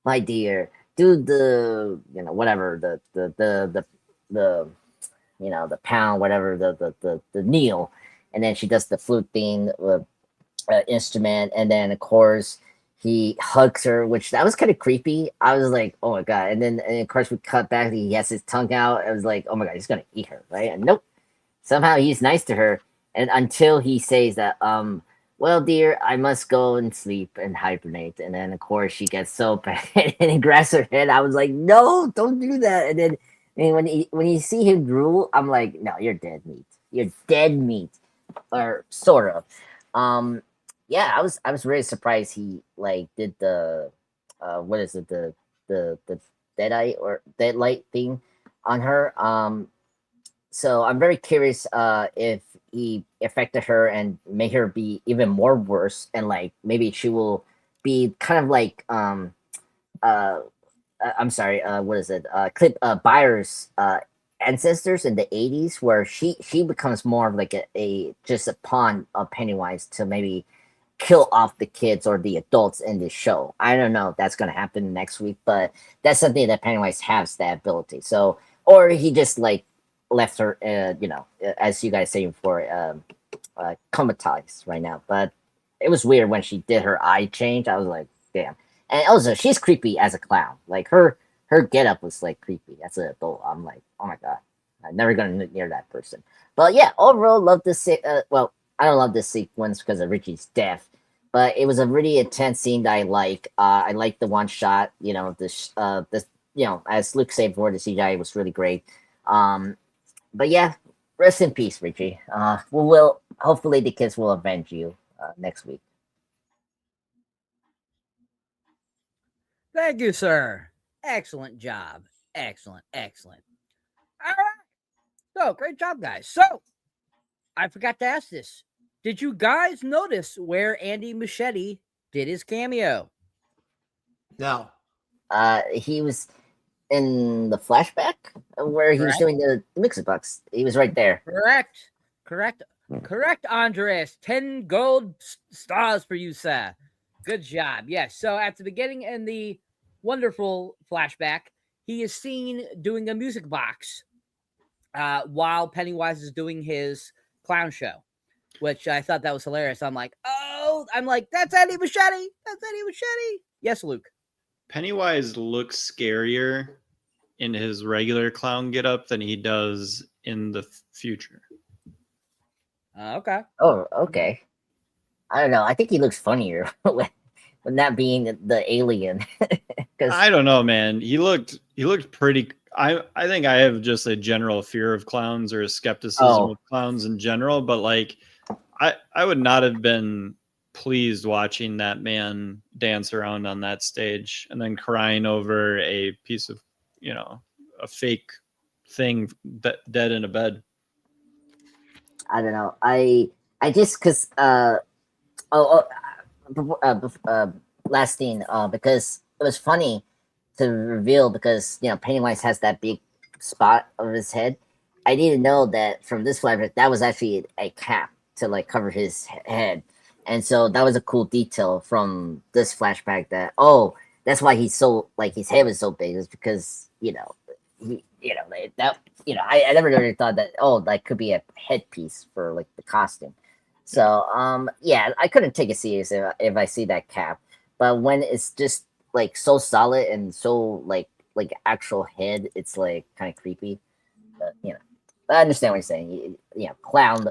my dear, do the whatever, the the pound, whatever, the kneel, and then she does the flute thing, instrument, and then of course he hugs her, which that was kind of creepy. I was like, oh my god. And of course we cut back, he has his tongue out. I was like, oh my god, he's gonna eat her, right? And nope, somehow he's nice to her, and until he says that, well, dear, I must go and sleep and hibernate. And then, of course, she gets so bad and he grabs her head. I was like, no, don't do that. And then, when you see him drool, I'm like, no, you're dead meat. You're dead meat, or sort of. Yeah, I was really surprised he like did the what is it, the deadite or deadlight thing on her. So I'm very curious if he affected her and made her be even more worse, and like maybe she will be kind of like I'm sorry, what is it? Clip Byers' ancestors in the 80s, where she becomes more of like a just a pawn of Pennywise to maybe kill off the kids or the adults in this show. I don't know if that's gonna happen next week, but that's something that Pennywise has, that ability. So, or he just like left her, as you guys say before, comatized right now. But it was weird when she did her eye change. I was like, damn. And also, she's creepy as a clown. Like, her getup was like creepy as an adult. I'm like, oh my god, I'm never gonna near that person. But yeah, overall, love this. Well, I don't love this sequence because of Richie's death, but it was a really intense scene that I like. I like the one shot. This as Luke said before, the CGI was really great. But yeah, rest in peace, Richie. We'll hopefully the kids will avenge you next week. Thank you, sir. Excellent job. Excellent. All right. So, great job, guys. So, I forgot to ask this. Did you guys notice where Andy Muschietti did his cameo? No. He was in the flashback where he was doing the mixer box. He was right there. Correct, Andres. 10 gold stars for you, sir. Good job. Yes. So at the beginning in the wonderful flashback, he is seen doing a music box while Pennywise is doing his clown show, which I thought that was hilarious. I'm like, that's Andy Muschietti. Yes, Luke. Pennywise looks scarier in his regular clown getup than he does in the future. Okay. Oh, okay. I don't know. I think he looks funnier when that being the alien. Because I don't know, man. He looked pretty. I think I have just a general fear of clowns or a skepticism of clowns in general. But like, I would not have been pleased watching that man dance around on that stage and then crying over a piece of, a fake thing dead in a bed. I don't know. I just because last thing because it was funny to reveal because Pennywise has that big spot over his head. I didn't know that from this flashback that was actually a cap to like cover his head, and so that was a cool detail from this flashback. That that's why he's so like his head was so big is because I never really thought that that could be a headpiece for like the costume. So I couldn't take it serious if I see that cap, but when it's just like so solid and so like actual head, it's like kind of creepy. But I understand what you're saying. Clown.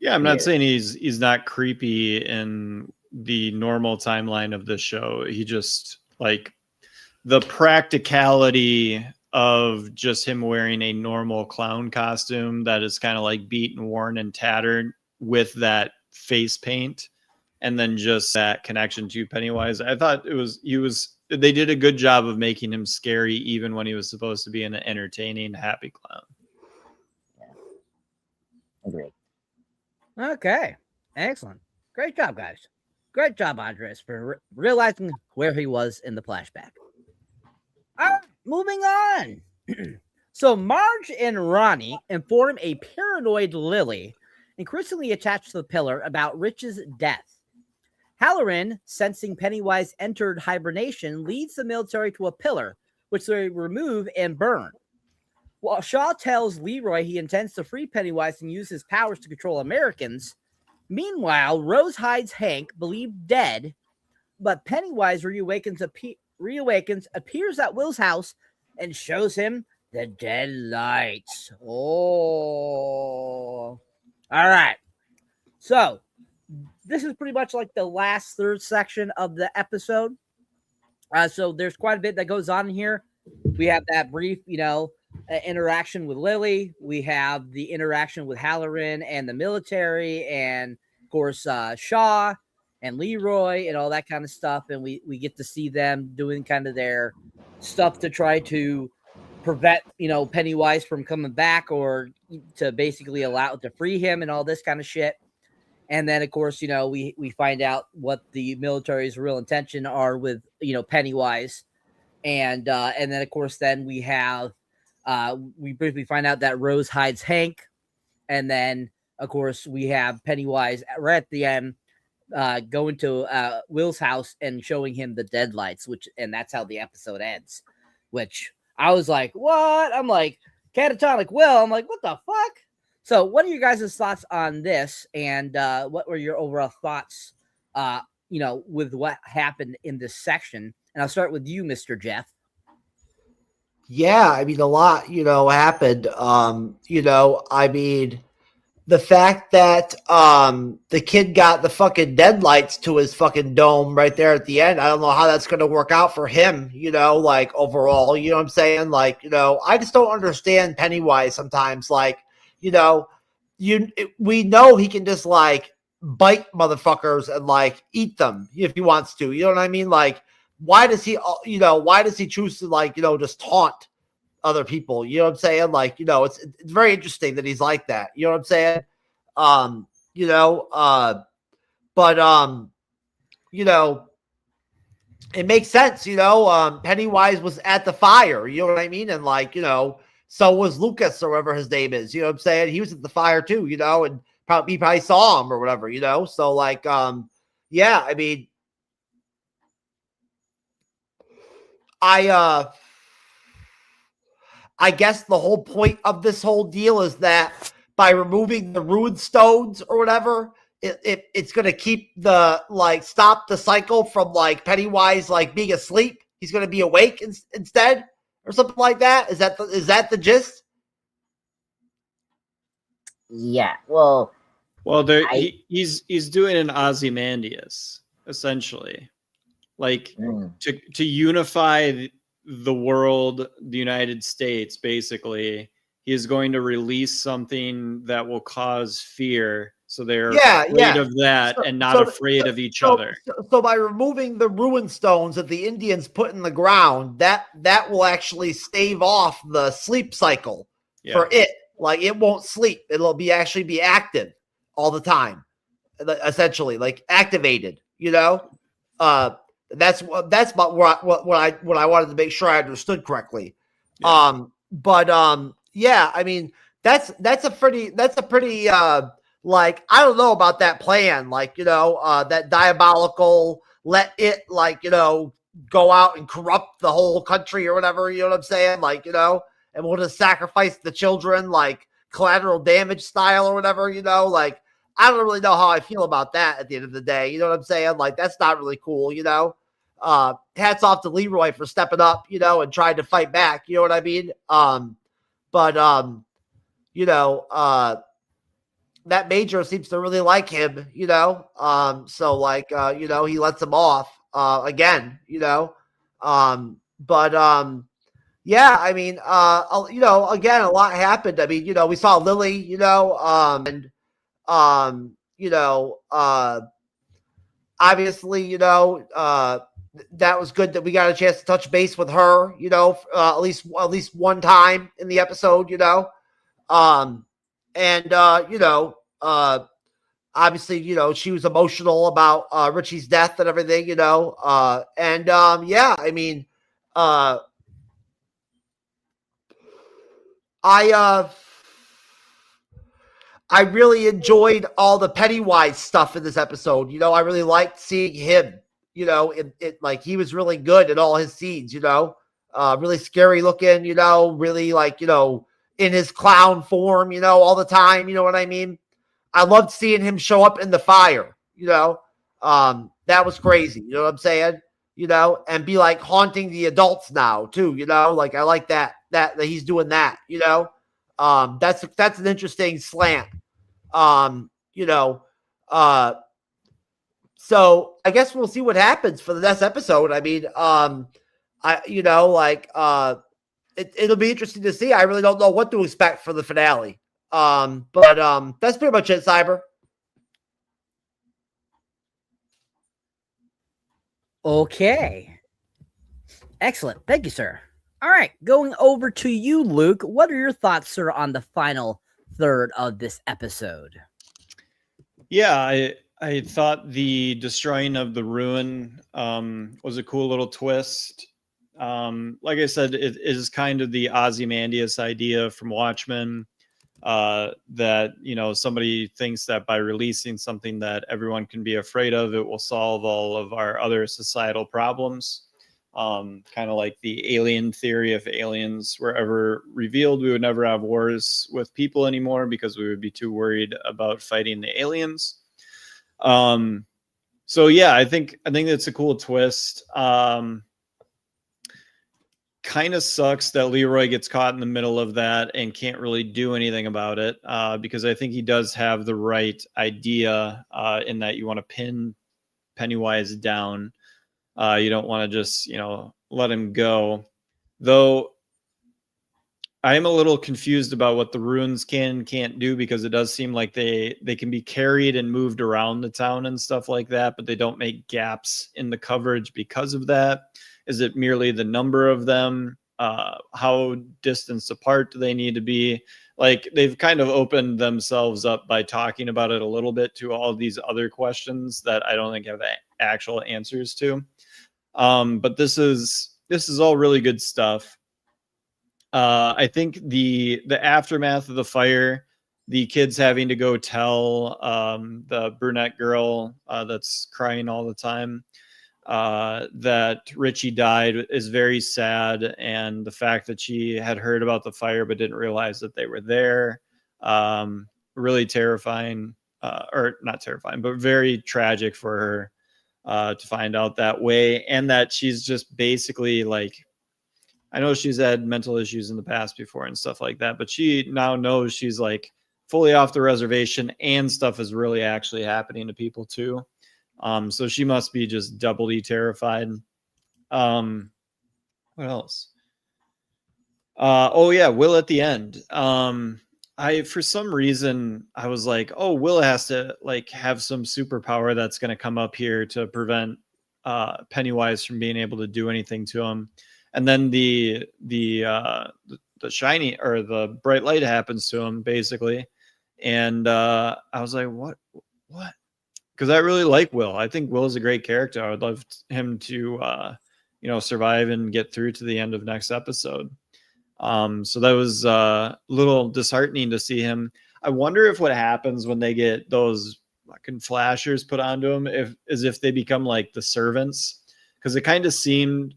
Yeah, I'm not saying he's not creepy in the normal timeline of the show. He just like the practicality of just him wearing a normal clown costume that is kind of like beat and worn and tattered with that face paint and then just that connection to Pennywise. I thought they did a good job of making him scary even when he was supposed to be an entertaining, happy clown. Yeah. Agree. Okay. Excellent. Great job, guys. Great job, Andres, for realizing where he was in the flashback. All right, moving on. So Marge and Ronnie inform a paranoid Lily, increasingly attached to the pillar, about Rich's death. Halloran, sensing Pennywise entered hibernation, leads the military to a pillar, which they remove and burn. While Shaw tells Leroy he intends to free Pennywise and use his powers to control Americans, meanwhile, Rose hides Hank, believed dead, but Pennywise reawakens, appears at Will's house, and shows him the dead lights. Oh. All right. So, this is pretty much like the last third section of the episode. So, there's quite a bit that goes on here. We have that brief, interaction with Lily. We have the interaction with Halloran and the military, and of course Shaw and Leroy and all that kind of stuff. And we get to see them doing kind of their stuff to try to prevent Pennywise from coming back, or to basically allow to free him and all this kind of shit. And then of course we find out what the military's real intention are with Pennywise, and then of course then we have we briefly find out that Rose hides Hank, and then of course we have Pennywise right at the end going to Will's house and showing him the deadlights, and that's how the episode ends. Which I was like, what? I'm like, catatonic Will. I'm like, what the fuck? So what are your guys' thoughts on this? And what were your overall thoughts, with what happened in this section? And I'll start with you, Mr. Jeff. Yeah, I mean, a lot, happened. I mean, the fact that the kid got the fucking deadlights to his fucking dome right there at the end, I don't know how that's going to work out for him, like overall, what I'm saying? Like, I just don't understand Pennywise sometimes. Like, we know he can just like bite motherfuckers and like eat them if he wants to, you know what I mean? Like, why does he choose to like, just taunt other people? You know what I'm saying? Like, it's very interesting that he's like that. You know what I'm saying? It makes sense, Pennywise was at the fire, you know what I mean? And like, so was Lucas or whatever his name is, you know what I'm saying? He was at the fire too, and he probably saw him or whatever, So like, yeah, I mean, I guess the whole point of this whole deal is that by removing the ruin stones or whatever, it's going to keep stop the cycle from like Pennywise like being asleep. He's going to be awake instead or something like that. Is that the gist? Yeah. Well, he's doing an Ozymandias essentially, like to unify the world, the United States. Basically, he is going to release something that will cause fear, so they're afraid of that and not afraid of each other. So by removing the ruin stones that the Indians put in the ground, that will actually stave off the sleep cycle for it. Like it won't sleep; it'll actually be active all the time, essentially, like activated. You know, that's about what I wanted to make sure I understood correctly. Yeah. Yeah, I mean that's a pretty like, I don't know about that plan, like, that diabolical, let it, like, go out and corrupt the whole country or whatever, you know what I'm saying? Like, and we'll just sacrifice the children, like collateral damage style or whatever, like, I don't really know how I feel about that at the end of the day. You know what I'm saying? Like, that's not really cool, hats off to Leroy for stepping up, and trying to fight back. You know what I mean? That Major seems to really like him, so like, he lets him off, again, yeah, I mean, again, a lot happened. I mean, we saw Lily, and, obviously, that was good that we got a chance to touch base with her, at least one time in the episode, obviously, she was emotional about Richie's death and everything, yeah, I mean, I really enjoyed all the Pennywise stuff in this episode. I really liked seeing him, it like he was really good in all his scenes, really scary looking, really like, in his clown form, all the time. You know what I mean? I loved seeing him show up in the fire, that was crazy. You know what I'm saying? And be like haunting the adults now too, like I like that he's doing that, that's an interesting slant. So I guess we'll see what happens for the next episode. I mean, it'll be interesting to see. I really don't know what to expect for the finale. That's pretty much it, Cyber. Okay. Excellent. Thank you, sir. All right. Going over to you, Luke. What are your thoughts, sir, on the final third of this episode? Yeah, I thought the destroying of the ruin was a cool little twist. Like I said, it is kind of the Ozymandias idea from Watchmen, that, somebody thinks that by releasing something that everyone can be afraid of, it will solve all of our other societal problems. Kind of like the alien theory. If aliens were ever revealed, we would never have wars with people anymore because we would be too worried about fighting the aliens. So yeah, I think that's a cool twist. Kind of sucks that Leroy gets caught in the middle of that and can't really do anything about it, because I think he does have the right idea, in that you want to pin Pennywise down. You don't want to just, let him go. Though I am a little confused about what the runes can't do, because it does seem like they can be carried and moved around the town and stuff like that, but they don't make gaps in the coverage because of that. Is it merely the number of them? How distanced apart do they need to be? Like, they've kind of opened themselves up by talking about it a little bit to all these other questions that I don't think have actual answers to. But this is all really good stuff. I think the aftermath of the fire, the kids having to go tell the brunette girl that's crying all the time that Richie died, is very sad. And the fact that she had heard about the fire but didn't realize that they were there, really terrifying, or not terrifying, but very tragic for her to find out that way. And that she's just basically like, I know she's had mental issues in the past before and stuff like that, but she now knows she's like fully off the reservation and stuff is really actually happening to people too. So she must be just doubly terrified. What else? Oh yeah, Will at the end. For some reason I was like, oh, Will has to like have some superpower that's going to come up here to prevent Pennywise from being able to do anything to him. And then the shiny or the bright light happens to him basically. And I was like, what? Because I really like Will. I think Will is a great character. I would love him to survive and get through to the end of next episode. So that was a little disheartening to see him. I wonder if what happens when they get those fucking flashers put onto him, if they become like the servants, because it kind of seemed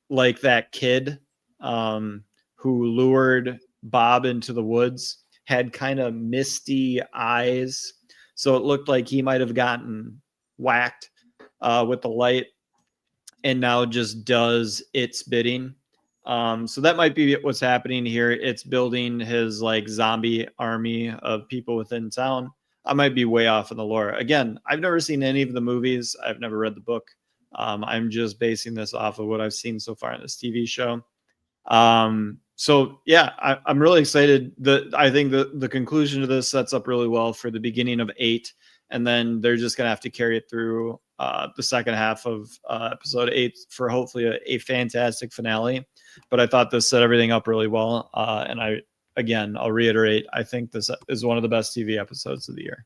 like that kid who lured Bob into the woods had kind of misty eyes, so it looked like he might have gotten whacked with the light and now just does its bidding. So that might be what's happening here. It's building his like zombie army of people within town. I might be way off in the lore. Again, I've never seen any of the movies. I've never read the book. I'm just basing this off of what I've seen so far in this TV show. So yeah, I'm really excited. I think the conclusion to this sets up really well for the beginning of 8, and then they're just gonna have to carry it through the second half of episode 8 for hopefully a fantastic finale. But I thought this set everything up really well, and I'll reiterate, I think this is one of the best TV episodes of the year.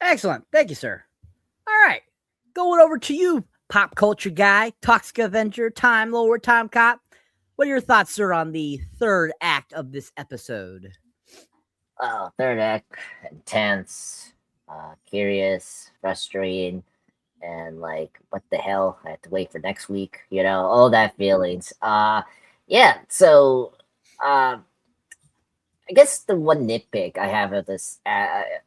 Excellent. Thank you, sir. All right. Going over to you, pop culture guy, Toxic Avenger, Time Lord, Time Cop. What are your thoughts, sir, on the third act of this episode? Oh, third act, intense, curious, frustrating, and like, what the hell? I have to wait for next week, all that feelings. Yeah, so I guess the one nitpick I have of this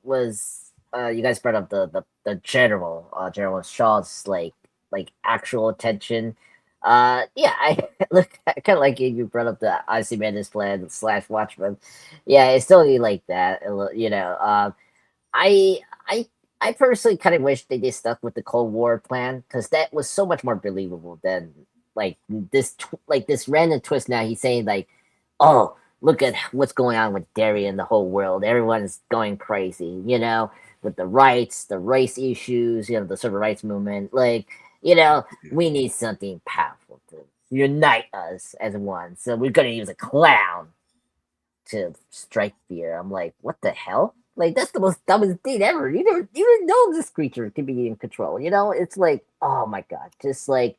was you guys brought up the General Shaw's like actual attention. Yeah, I kind of like it. You brought up the Odyssey Madness plan / Watchmen. Yeah, it's totally like that. I personally kind of wish they just stuck with the Cold War plan, because that was so much more believable than like this random twist. Now he's saying like, oh, look at what's going on with Derry and the whole world. Everyone's going crazy, with the rights, the race issues, the civil rights movement. Like, we need something powerful to unite us as one. So we're going to use a clown to strike fear. I'm like, what the hell? Like, that's the most dumbest thing ever. You don't know this creature can be in control. It's like, oh my God, just like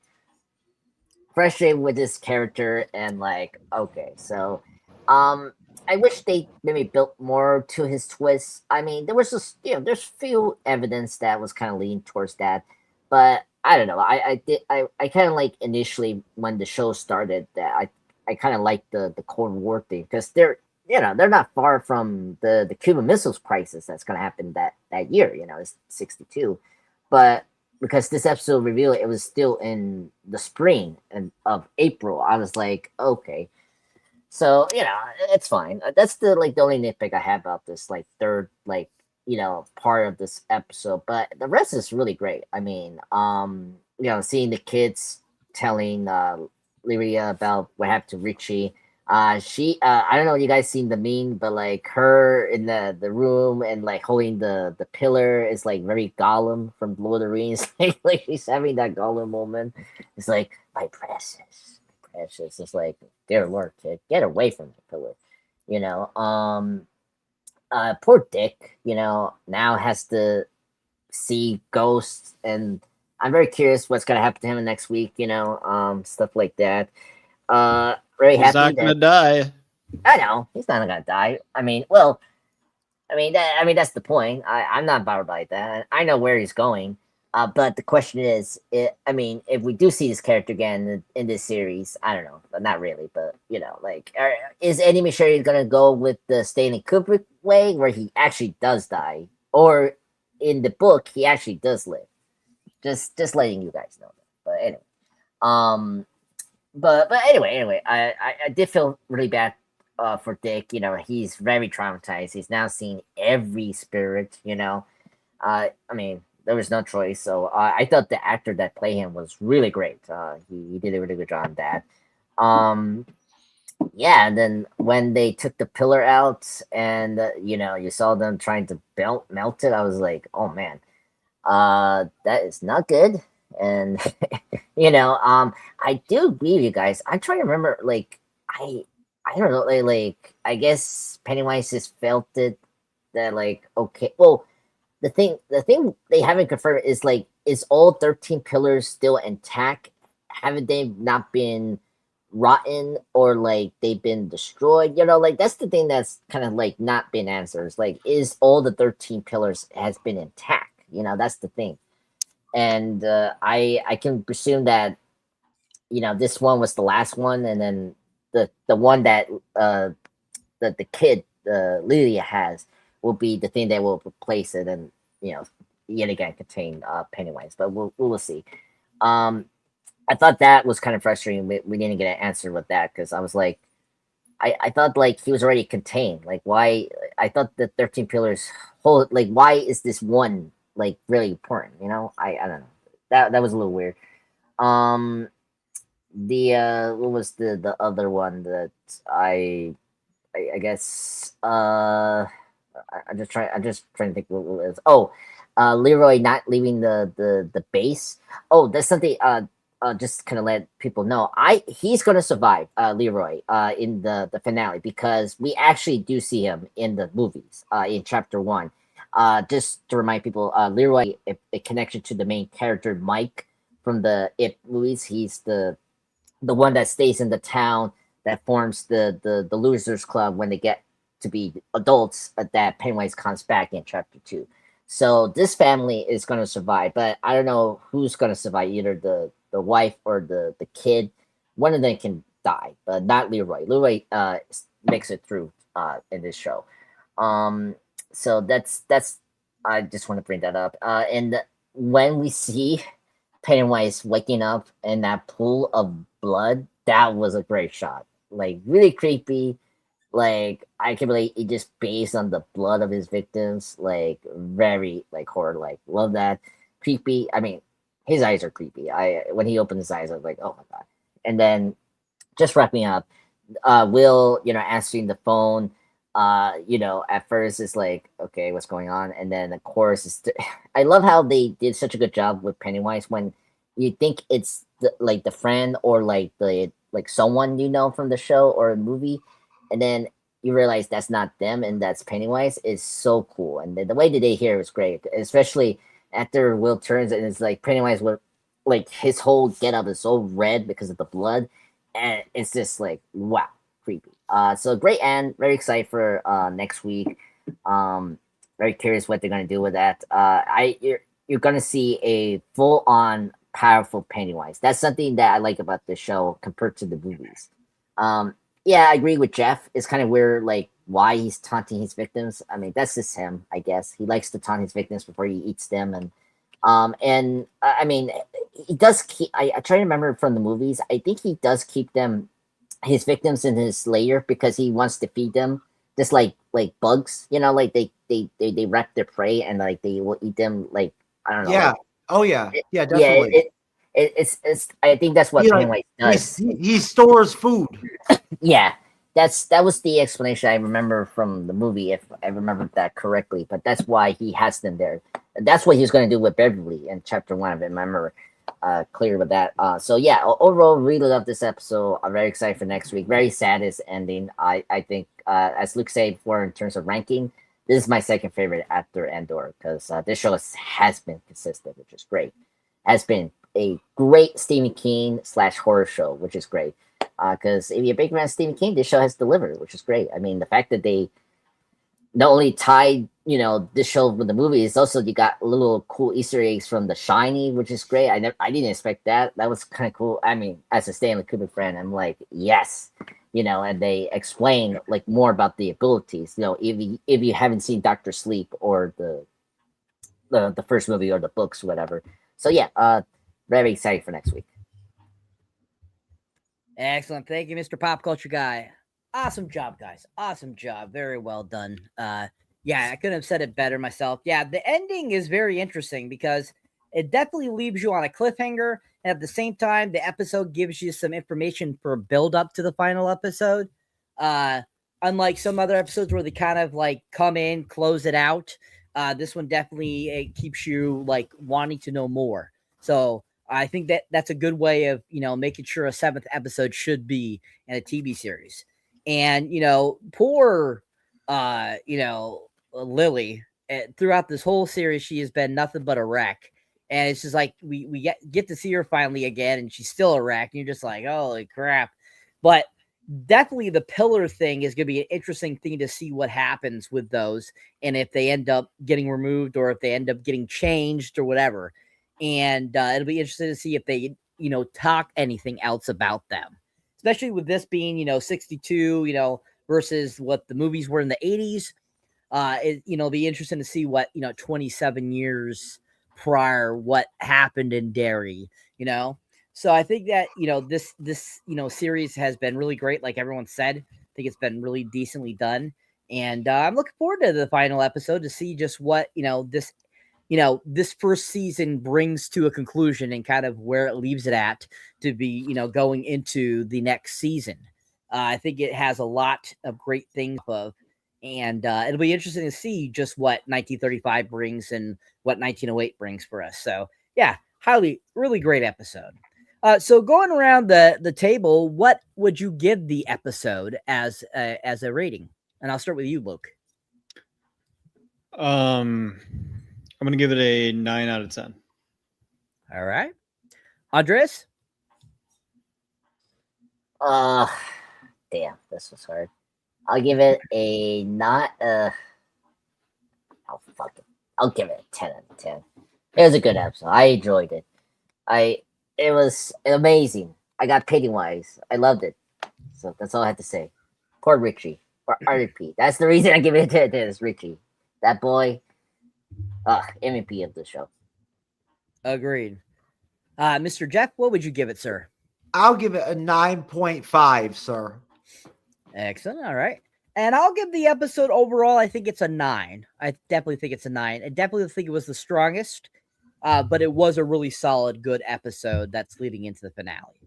frustrated with this character. And like, okay, so I wish they maybe built more to his twists. I mean, there was just, there's few evidence that was kind of leaning towards that, but I don't know. I kind of like initially when the show started that I kind of liked the Cold War thing, because they're not far from the Cuban Missiles crisis that's going to happen that year. It's 1962, but because this episode revealed it was still in the spring of April, I was like, okay. So, it's fine. That's the only nitpick I have about this third part of this episode. But the rest is really great. I mean, seeing the kids telling Lyria about what happened to Richie. She I don't know if you guys seen the meme, but like her in the room and like holding the pillar is like very Gollum from Lord of the Rings. like she's having that Gollum moment. It's like, my precious. It's like, dear Lord, kid, get away from the pillar. Poor Dick, now has to see ghosts, and I'm very curious what's gonna happen to him next week, stuff like that. Very He's happy not gonna that, die. I know he's not gonna die. I mean, that's the point. I'm not bothered by that. I know where he's going. But the question is, if we do see this character again in this series, I don't know, but not really. But is Eddie Macheri gonna go with the Stanley Kubrick way, where he actually does die, or in the book he actually does live? Just letting you guys know that. But But anyway, I did feel really bad for Dick. You know, he's very traumatized. He's now seen every spirit. You know, I mean, there was no choice. So I thought the actor that played him was really great. He did a really good job on that. Yeah, and then when they took the pillar out, and you know, you saw them trying to melt it, I was like, oh man, that is not good. And you know, I do agree with you guys. I try to remember, like, I don't know, like I guess Pennywise just felt it that, like, okay, well, the thing they haven't confirmed is, like, is all 13 pillars still intact? Haven't they not been rotten, or like they've been destroyed? You know, like that's the thing that's kind of like not been answered. It's like, is all the 13 pillars has been intact? You know, that's the thing. And I can presume that, you know, this one was the last one, and then the one that the kid Lydia has will be the thing that will replace it, and you know, yet again contain Pennywise. But we'll see. I thought that was kind of frustrating. We didn't get an answer with that, because I was like, I thought like he was already contained. Like, why? I thought the 13 pillars hold. Like, why is this one like really important? You know, I don't know. That was a little weird. Um, the what was the other one that I guess I'm just trying to think what it was. Oh, Leroy not leaving the base. Oh, that's something. Just kind of let people know. He's gonna survive, Leroy, in the finale, because we actually do see him in the movies, in chapter 1. Just to remind people, Leroy, a connection to the main character Mike from the It movies. He's the one that stays in the town that forms the losers club when they get to be adults, that Pennywise comes back in chapter 2. So this family is going to survive, but I don't know who's going to survive, either the wife or the kid. One of them can die, but not Leroy. Leroy makes it through in this show. So that's I just want to bring that up. And when we see Pennywise waking up in that pool of blood, that was a great shot. Like, really creepy. Like, I can believe it just based on the blood of his victims. Like, very like horror. Like, love that. Creepy. I mean, his eyes are creepy. When he opened his eyes, I was like, oh my god. And then just wrapping up, Will, you know, answering the phone. You know, at first it's like, okay, what's going on? And then of course I love how they did such a good job with Pennywise when you think it's like the friend, or like the like someone you know from the show or a movie, and then you realize that's not them and that's Pennywise. Is so cool. And the way that they hear was great, especially after Will turns and it's like Pennywise with, like, his whole getup is so red because of the blood, and it's just like, wow, creepy. So great, and very excited for next week. Very curious what they're gonna do with that. You're gonna see a full on powerful Pennywise. That's something that I like about the show compared to the movies. Yeah, I agree with Jeff. It's kind of weird, like, why he's taunting his victims. I mean, that's just him, I guess. He likes to taunt his victims before he eats them, and I mean, he does keep. I try to remember from the movies. I think he does keep them, his victims, in his lair because he wants to feed them, just like bugs. You know, like they wrap their prey, and like they will eat them. Like, I don't know. Yeah. Like, Oh yeah. Yeah. Definitely. It's. I think that's what You know, Pennywise does. he stores food. Yeah, that was the explanation I remember from the movie, if I remember that correctly. But that's why he has them there. And that's what he was going to do with Beverly in chapter 1 of it. I remember clear with that. So yeah, overall, really love this episode. I'm very excited for next week. Very sad is ending. I think, as Luke said before, in terms of ranking, this is my second favorite after Andor, because this show has been consistent, which is great. Has been a great Stephen King / horror show, which is great. Because if you're a big fan of Stephen King, this show has delivered, which is great. I mean, the fact that they not only tied, you know, this show with the movie, it's also, you got little cool Easter eggs from The Shining, which is great. I didn't expect that. That was kind of cool. I mean, as a Stanley Kubrick fan, I'm like, yes, you know. And they explain like more about the abilities. You know, if you haven't seen Doctor Sleep or the first movie or the books, or whatever. So yeah, very excited for next week. Excellent. Thank you, Mr. Pop Culture Guy. Awesome job, guys. Awesome job. Very well done. Yeah, I couldn't have said it better myself. Yeah, the ending is very interesting because it definitely leaves you on a cliffhanger. And at the same time, the episode gives you some information for a build up to the final episode. Unlike some other episodes where they kind of like come in, close it out. This one definitely keeps you like wanting to know more. So I think that that's a good way of, making sure a 7th episode should be in a TV series. And, poor, Lily, throughout this whole series, she has been nothing but a wreck. And it's just like we get to see her finally again, and she's still a wreck. And you're just like, holy crap. But definitely the pillar thing is going to be an interesting thing to see what happens with those. And if they end up getting removed or if they end up getting changed or whatever. And it'll be interesting to see if they, talk anything else about them, especially with this being, 62, versus what the movies were in the 80s. It'll be interesting to see what, 27 years prior, what happened in Derry, So I think that, this series has been really great. Like everyone said, I think it's been really decently done. And I'm looking forward to the final episode to see just what, this first season brings to a conclusion and kind of where it leaves it at to be, going into the next season. I think it has a lot of great things of, and it'll be interesting to see just what 1935 brings and what 1908 brings for us. So yeah, really great episode. So going around the table, what would you give the episode as a rating? And I'll start with you, Luke. I'm going to give it a 9 out of 10. All right. Andres? Damn, this was hard. I'll give it a I'll give it a 10 out of 10. It was a good episode. I enjoyed it. It was amazing. I got Pennywise. I loved it. So that's all I have to say. Poor Richie. Or RP. That's the reason I give it to this Richie. That boy. MVP of the show. Agreed. Mr. Jeff, what would you give it, sir? I'll give it a 9.5, sir. Excellent. All right. And I'll give the episode overall, I think it's a 9. I definitely think it's a 9. I definitely think it was the strongest, but it was a really solid, good episode that's leading into the finale.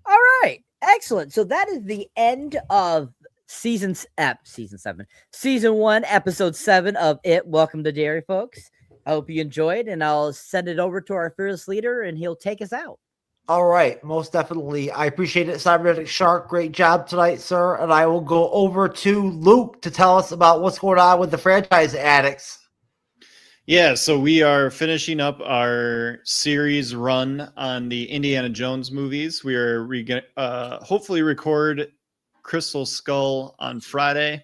All right. Excellent. So that is the end of season 1, episode 7 of It. Welcome to Derry, folks. I hope you enjoyed, and I'll send it over to our fearless leader, and he'll take us out. All right, most definitely. I appreciate it, Cyberneticshark. Great job tonight, sir. And I will go over to Luke to tell us about what's going on with the franchise addicts. Yeah, so we are finishing up our series run on the Indiana Jones movies. We are hopefully record Crystal Skull on Friday.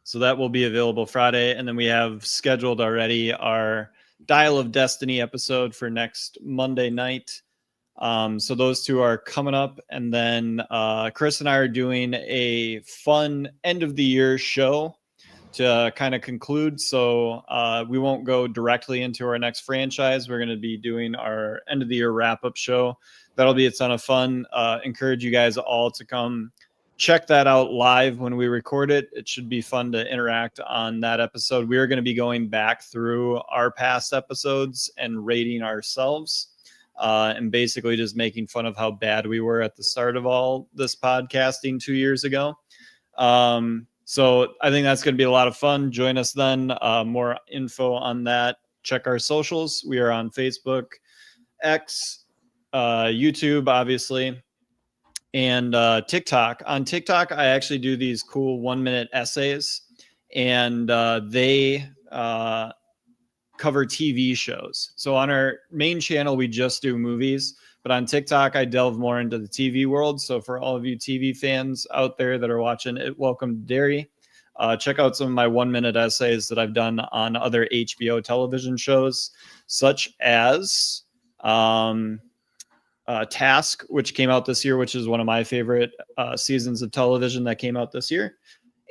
So that will be available Friday. And then we have scheduled already our Dial of Destiny episode for next Monday night. So those two are coming up. And then Chris and I are doing a fun end of the year show to kind of conclude. So we won't go directly into our next franchise. We're going to be doing our end of the year wrap up show. That'll be a ton of fun. Encourage you guys all to come check that out live when we record it. It should be fun to interact on that episode. We are going to be going back through our past episodes and rating ourselves, and basically just making fun of how bad we were at the start of all this podcasting 2 years ago. So I think that's going to be a lot of fun. Join us then. More info on that. Check our socials. We are on Facebook, X, YouTube, obviously, and TikTok. On TikTok, I actually do these cool 1-minute essays, and they cover TV shows. So on our main channel, we just do movies, but on TikTok, I delve more into the TV world. So for all of you TV fans out there that are watching it, welcome to Derry. Check out some of my 1-minute essays that I've done on other HBO television shows, such as Task, which came out this year, which is one of my favorite seasons of television that came out this year.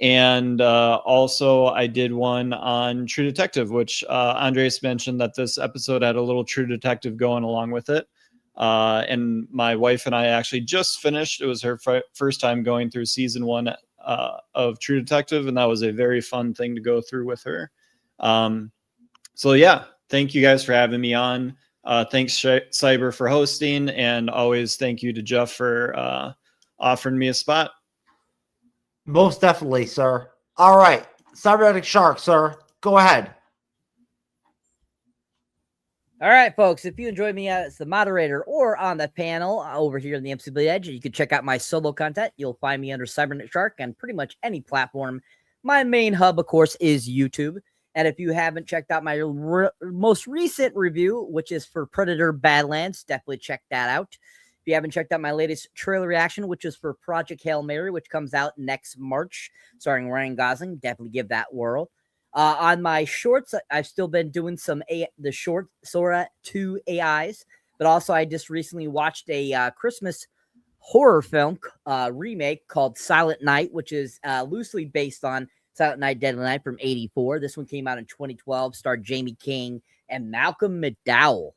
And also I did one on True Detective, which Andres mentioned that this episode had a little True Detective going along with it. And my wife and I actually just finished. It was her first time going through season 1 of True Detective, and that was a very fun thing to go through with her. So yeah, thank you guys for having me on. Thanks Cyber for hosting, and always thank you to Jeff for offering me a spot. Most definitely, sir. All right, Cyberneticshark, sir, go ahead. All right, folks, if you enjoyed me as the moderator or on the panel over here in the MC Bleed Edge, you can check out my solo content. You'll find me under Cyberneticshark on pretty much any platform. My main hub, of course, is YouTube. And if you haven't checked out my most recent review, which is for Predator Badlands, definitely check that out. If you haven't checked out my latest trailer reaction, which is for Project Hail Mary, which comes out next March, starring Ryan Gosling, definitely give that a whirl. On my shorts, I've still been doing the short Sora 2 AIs, but also I just recently watched a Christmas horror film remake called Silent Night, which is loosely based on Silent Night, Deadly Night from '84. This one came out in 2012, starred Jamie King and Malcolm McDowell.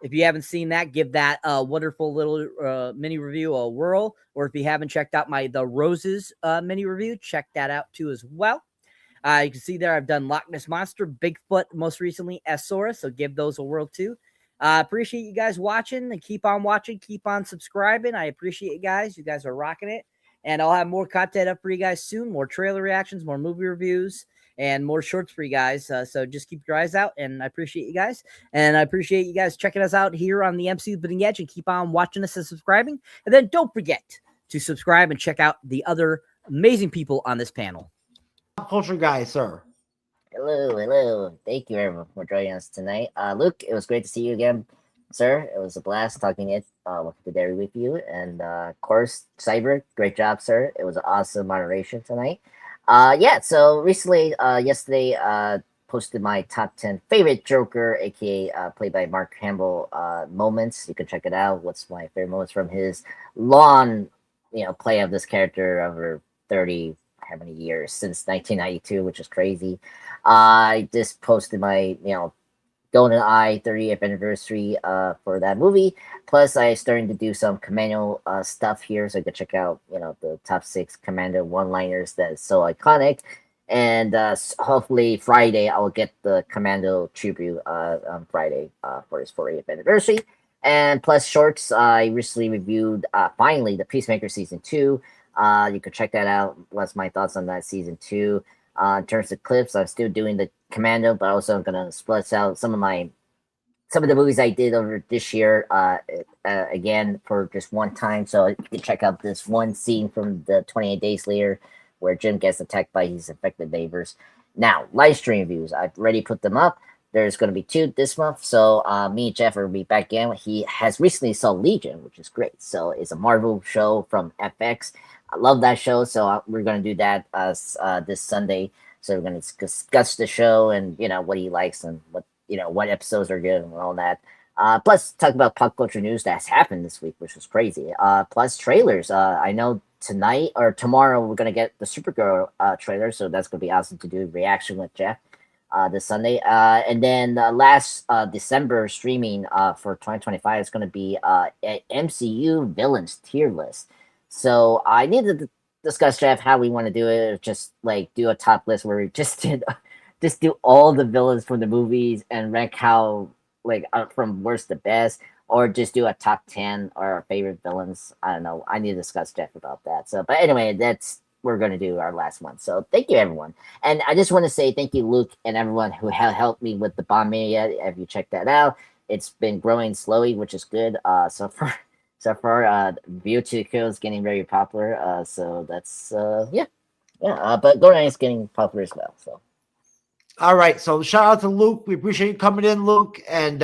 If you haven't seen that, give that wonderful little mini review a whirl. Or if you haven't checked out my The Roses mini review, check that out too as well. You can see there I've done Loch Ness Monster, Bigfoot, most recently ACER, so give those a whirl too. Appreciate you guys watching, and keep on watching, keep on subscribing. I appreciate you guys. You guys are rocking it. And I'll have more content up for you guys soon, more trailer reactions, more movie reviews, and more shorts for you guys. So just keep your eyes out, and I appreciate you guys. And I appreciate you guys checking us out here on the MCU'S Bleeding Edge, and keep on watching us and subscribing. And then don't forget to subscribe and check out the other amazing people on this panel. Culture guy, sir. Hello. Thank you everyone for joining us tonight. Luke, it was great to see you again, sir. It was a blast talking welcome to Derry with you. And of course, Cyber, great job, sir. It was an awesome moderation tonight. So recently, yesterday, posted my top 10 favorite Joker, aka played by Mark Hamill, moments. You can check it out. What's my favorite moments from his long, play of this character over 30 how many years since 1992, which is crazy. I just posted my Golden Eye 30th anniversary for that movie. Plus, I starting to do some Commando stuff here, so you can check out the top 6 Commando one-liners that is so iconic. And hopefully Friday I will get the Commando tribute on Friday for his 40th anniversary. And plus shorts, I recently reviewed finally the Peacemaker season 2. You can check that out. What's my thoughts on that season 2? In terms of clips, I'm still doing the Commando, but also I'm gonna split out some of the movies I did over this year again for just one time. So you can check out this one scene from the 28 Days Later where Jim gets attacked by his infected neighbors. Now, live stream reviews, I've already put them up. There's going to be 2 this month. So me and Jeff will be back in. He has recently saw Legion, which is great. So it's a Marvel show from FX. I love that show. So we're going to do that this Sunday. So we're going to discuss the show and, what he likes and what episodes are good and all that. Plus talk about pop culture news that's happened this week, which was crazy. Plus trailers. I know tonight or tomorrow we're going to get the Supergirl trailer. So that's going to be awesome to do a reaction with Jeff. This Sunday. And then last December streaming for 2025 is going to be an MCU villains tier list. So I need to discuss, Jeff, how we want to do it. Just do a top list where we just do all the villains from the movies and rank how from worst to best, or just do a top 10 or our favorite villains. I don't know. I need to discuss Jeff about that. So, but anyway, we're going to do our last one. So thank you, everyone. And I just want to say thank you, Luke, and everyone who helped me with the Bomb Mania. If you check that out, it's been growing slowly, which is good. So far, VO2 is getting very popular. So that's, but Golden Eye is getting popular as well. So. All right. So shout out to Luke. We appreciate you coming in, Luke. And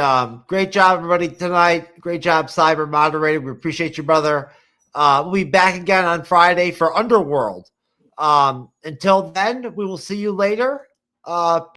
great job, everybody, tonight. Great job, Cyber moderator. We appreciate you, brother. We'll be back again on Friday for Underworld. Until then, we will see you later.